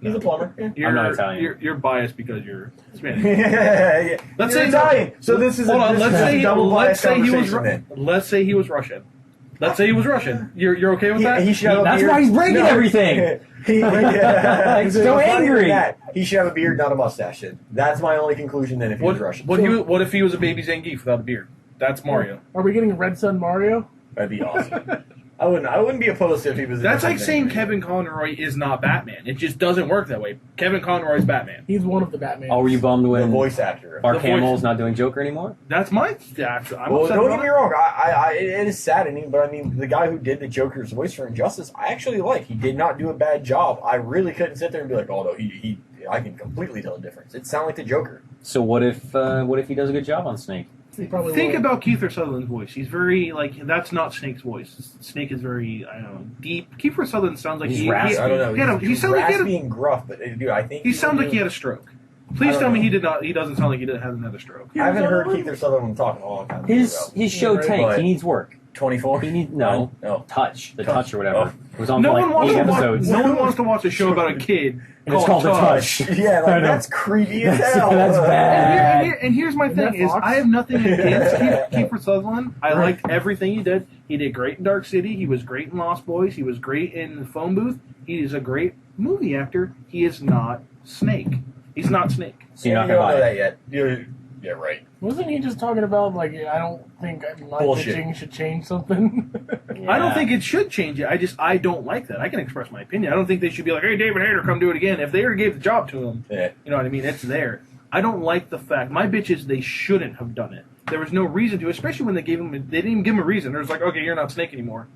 D: He's a plumber. Yeah.
A: I'm not Italian.
B: You're biased because you're Spanish.
D: yeah.
B: Let's say
D: Italian. So this is
B: let's say he was
D: Russian.
B: Let's say he was Russian. You're okay with that?
A: That's why he's breaking everything. He's so angry.
D: He should have a beard, not a mustache. That's my only conclusion. Then, if he was Russian,
B: what if he was a baby Zangief without a beard? That's Mario.
C: Are we getting Red Sun Mario?
D: That'd be awesome. I wouldn't be opposed to if he was.
B: That's like saying Kevin Conroy is not Batman. It just doesn't work that way. Kevin Conroy's Batman.
C: He's one of the Batman.
A: Oh, were you bummed when
D: the voice actor
A: Mark Hamill's not doing Joker anymore?
B: That's my.
D: Well, don't get me wrong. It is saddening, but I mean, the guy who did the Joker's voice for Injustice, I actually like. He did not do a bad job. I really couldn't sit there and be like, oh no, I can completely tell the difference. It sounded like the Joker.
A: So what if he does a good job on Snake?
B: Think about Kiefer Sutherland's voice. He's very that's not Snake's voice. Snake is very deep. Kiefer Sutherland sounds like
A: he's raspy.
D: I don't know.
B: He sounds like
D: raspy and gruff, but dude, I think
B: he sounds like he had a stroke. Please tell me he did not. He doesn't sound like he hasn't had a stroke.
D: I haven't heard Kiefer Sutherland talk in a long time.
A: His show Tank. He needs work.
D: 24.
A: He needs touch or whatever.
D: Oh.
A: It was on for like 8 episodes.
B: No one wants to watch a show about a kid.
A: And it's called The Touch.
D: Yeah, that's creepy as hell.
A: That's bad.
B: And here's my thing: is I have nothing against Kiefer Sutherland. I liked everything he did. He did great in Dark City. He was great in Lost Boys. He was great in The Phone Booth. He is a great movie actor. He is not Snake. He's not Snake.
A: So you're not
D: going to
A: buy
D: that yet. Yeah, right.
C: Wasn't he just talking about, I don't think my pitching should change something?
B: Yeah. I don't think it should change it. I don't like that. I can express my opinion. I don't think they should be like, hey, David Hayter, come do it again. If they already gave the job to him, you know what I mean? It's there. I don't like the fact. My bitch is they shouldn't have done it. There was no reason to, especially when they didn't even give him a reason. They're just like, okay, you're not Snake anymore.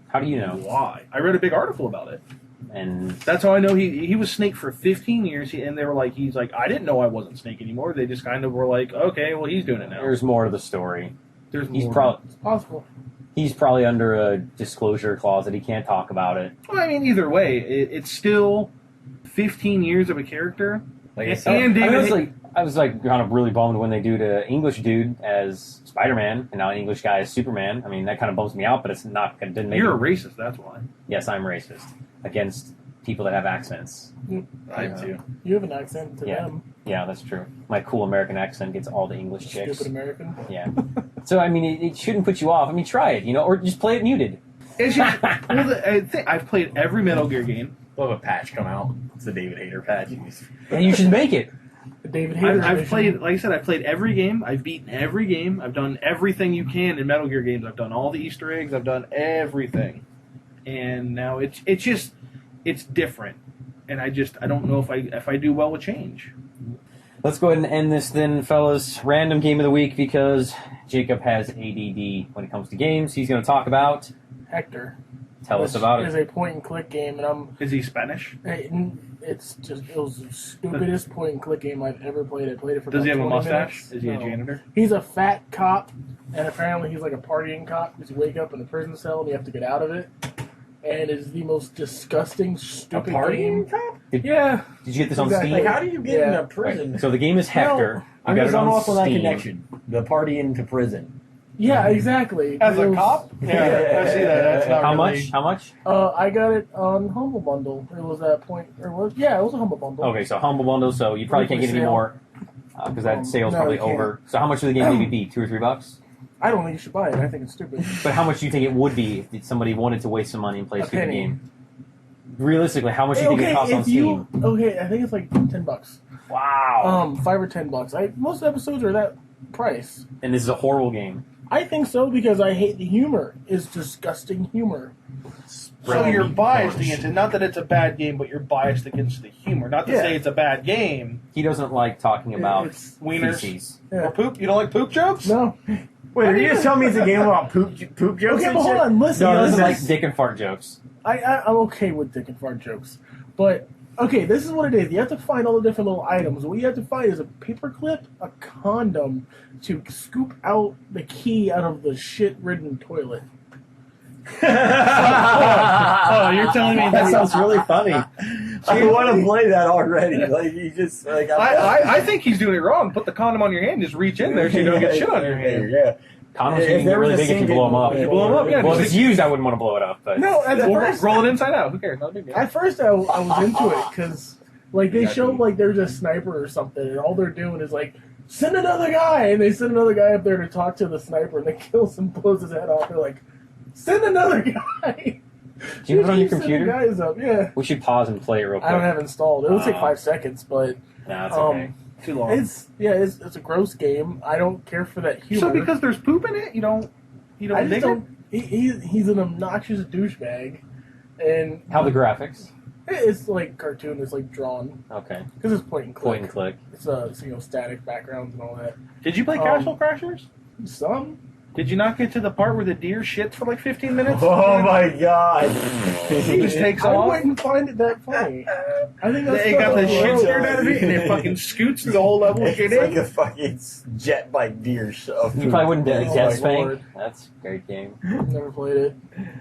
A: How do you know?
B: Why? I read a big article about it.
A: And
B: that's how I know he was Snake for 15 years, and they were like, he's like, I didn't know I wasn't Snake anymore. They just kind of were like, okay, well, he's doing it now.
A: There's more to the story.
B: There's
C: more. It's possible.
A: He's probably under a disclosure clause that he can't talk about it.
B: Well, I mean, either way, it's still 15 years of a character.
A: Like I said,
B: And
A: I was like kind of really bummed when they do the English dude as Spider-Man and now an English guy as Superman. I mean, that kind of bums me out, but it's not. It didn't make
B: You're a
A: it.
B: racist, that's why.
A: Yes, I'm racist against people that have accents.
B: I am too.
C: You have an accent to
A: Yeah.
C: them.
A: Yeah, that's true. My cool American accent gets all the English chicks.
C: Stupid American.
A: Yeah. So I mean, it shouldn't put you off. I mean, try it, or just play it muted.
B: It's just, I've played every Metal Gear game.
D: We'll have a patch come out. It's the David Hayter patch.
A: And you should make it.
C: The David Hayter
B: I've
C: edition.
B: played, like I said, I've played every game. I've beaten every game. I've done everything you can in Metal Gear games. I've done all the Easter eggs. I've done everything. And now it's different. And I don't know if I do well with change.
A: Let's go ahead and end this then, fellas. Random game of the week because Jacob has ADD when it comes to games. He's going to talk about.
C: Hector.
A: Tell us about
C: It is
A: it.
C: a point-and-click game, and
B: Is he Spanish?
C: it was the stupidest point-and-click game I've ever played. I played it for
B: Does
C: about
B: he have a
C: 20
B: mustache?
C: minutes.
B: Is he a
C: No.
B: janitor?
C: He's a fat cop, and apparently he's like a partying cop because you wake up in a prison cell and you have to get out of it. And it's the most disgusting, stupid game.
D: cop?
C: Yeah.
A: Did you get this on
C: Exactly.
A: Steam?
D: Like, how do you get
C: Yeah.
D: into prison?
A: So the game is Hector.
D: I'm
A: You got
D: just
A: it on
D: off on that
A: Steam.
D: connection. The party into prison.
C: Yeah, exactly.
B: As a
C: It was-
B: cop? Yeah, I see that. That's not
A: How
B: really...
A: much? How much?
C: I got it on Humble Bundle. It was that point, or was it was a Humble Bundle.
A: Okay, so Humble Bundle, so you probably can't get any
C: Sale.
A: more because that sale's
C: No,
A: probably
C: you can't.
A: over. So how much would the game maybe be? $2 or $3?
C: I don't think you should buy it. I think it's stupid.
A: But how much do you think it would be if somebody wanted to waste some money and play a stupid
C: penny.
A: game? Realistically, how much do you think it costs on Steam?
C: I think it's like $10.
A: Wow.
C: $5 or $10. Most episodes are that price.
A: And this is a horrible game.
C: I think so because I hate the humor. It's disgusting humor.
B: So you're biased against it. Not that it's a bad game, but you're biased against the humor. Not to
C: Yeah.
B: say it's a bad game.
A: He doesn't like talking about
C: It's-
B: Wieners.
A: feces.
B: Or
C: Yeah.
B: poop? You don't like poop jokes?
C: No.
D: Wait, are you just telling me it's a game about poop jokes?
C: Okay,
D: and
C: but hold
D: shit?
C: on. Listen.
A: He
D: No,
A: doesn't
D: this
A: like
D: is-
A: dick and fart jokes.
C: I'm okay with dick and fart jokes. But, okay, this is what it is. You have to find all the different little items. What you have to find is a paperclip, a condom, to scoop out the key out of the shit-ridden toilet.
B: Oh, you're telling me
A: That sounds really funny.
D: I want to play that already. Like you just like
B: I think he's doing it wrong. Put the condom on your hand, just reach in there so you don't get shit on your hand.
D: Yeah.
A: Condoms
D: If
A: can get
D: there was
A: really
D: a
A: big if you
D: single-
A: blow them up.
D: if you
B: blow 'em up, yeah,
A: Well, if
B: just-
A: it's used, I wouldn't want to blow it up. But
C: No, at
B: Roll,
C: first,
B: roll it inside out. Who cares? Not a big deal.
C: at first I was into it because, like, they
D: Yeah,
C: showed,
D: dude.
C: like, there's a sniper or something, and all they're doing is, like, send another guy! And they send another guy up there to talk to the sniper, and they kills him, blows his head off. They're like, send another guy!
A: do you have it on your
C: Keep sending
A: computer?
C: guys up, yeah.
A: We should pause and play it real quick.
C: I don't have it installed. It would take
A: Oh.
C: 5 seconds, but
A: Nah, it's okay.
B: Too long.
C: it's a gross game. I don't care for that humor.
B: So because there's poop in it, you don't
C: I just
B: dig
C: don't. He's an obnoxious douchebag, and
A: How the graphics?
C: it's like cartoon. It's like drawn
A: Okay.
C: because it's point and click.
A: Point and click.
C: It's static backgrounds and all that.
B: it? Did you play Castle Crashers?
C: Some.
B: Did you not get to the part where the deer shits for like 15 minutes?
D: Oh my god.
B: He just takes
C: I
B: off.
C: wouldn't find it that funny. I think that's
B: They got the shit
C: gross.
B: scared out of it, and it fucking scoots through the whole level
D: It's
B: shitting.
D: like a fucking jet bike deer show.
A: You probably wouldn't
C: Oh
A: Dead
C: my
A: Spank.
C: Lord.
A: That's a great game.
C: Never played it.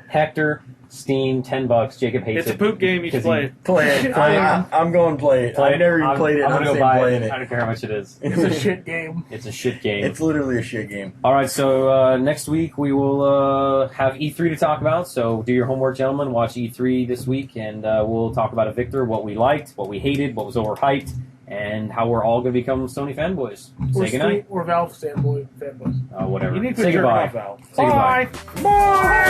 A: Hector, Steam, $10. Jacob hates
B: It's
A: it.
B: a poop game. You should
A: 'Cause
B: play
A: he-
B: it.
D: Play it. I'm going to play it.
A: Play
D: I've never even
A: I'm-
D: played it.
A: I'm
D: I'm
A: gonna go
D: saying
A: buy
D: playing
A: it.
D: it.
A: I don't care how much it is.
C: It's a shit game.
A: It's a shit game.
D: It's literally a shit game.
A: All right, so next week we will have E3 to talk about. So do your homework, gentlemen. Watch E3 this week, and we'll talk about it, Victor, what we liked, what we hated, what was overhyped, and how we're all going to become Sony fanboys. Say goodnight.
C: Or Valve fanboys.
A: Whatever.
B: You need to
A: Say
B: jerk
A: goodbye.
B: off, Val.
A: Say goodbye.
B: Bye. Bye.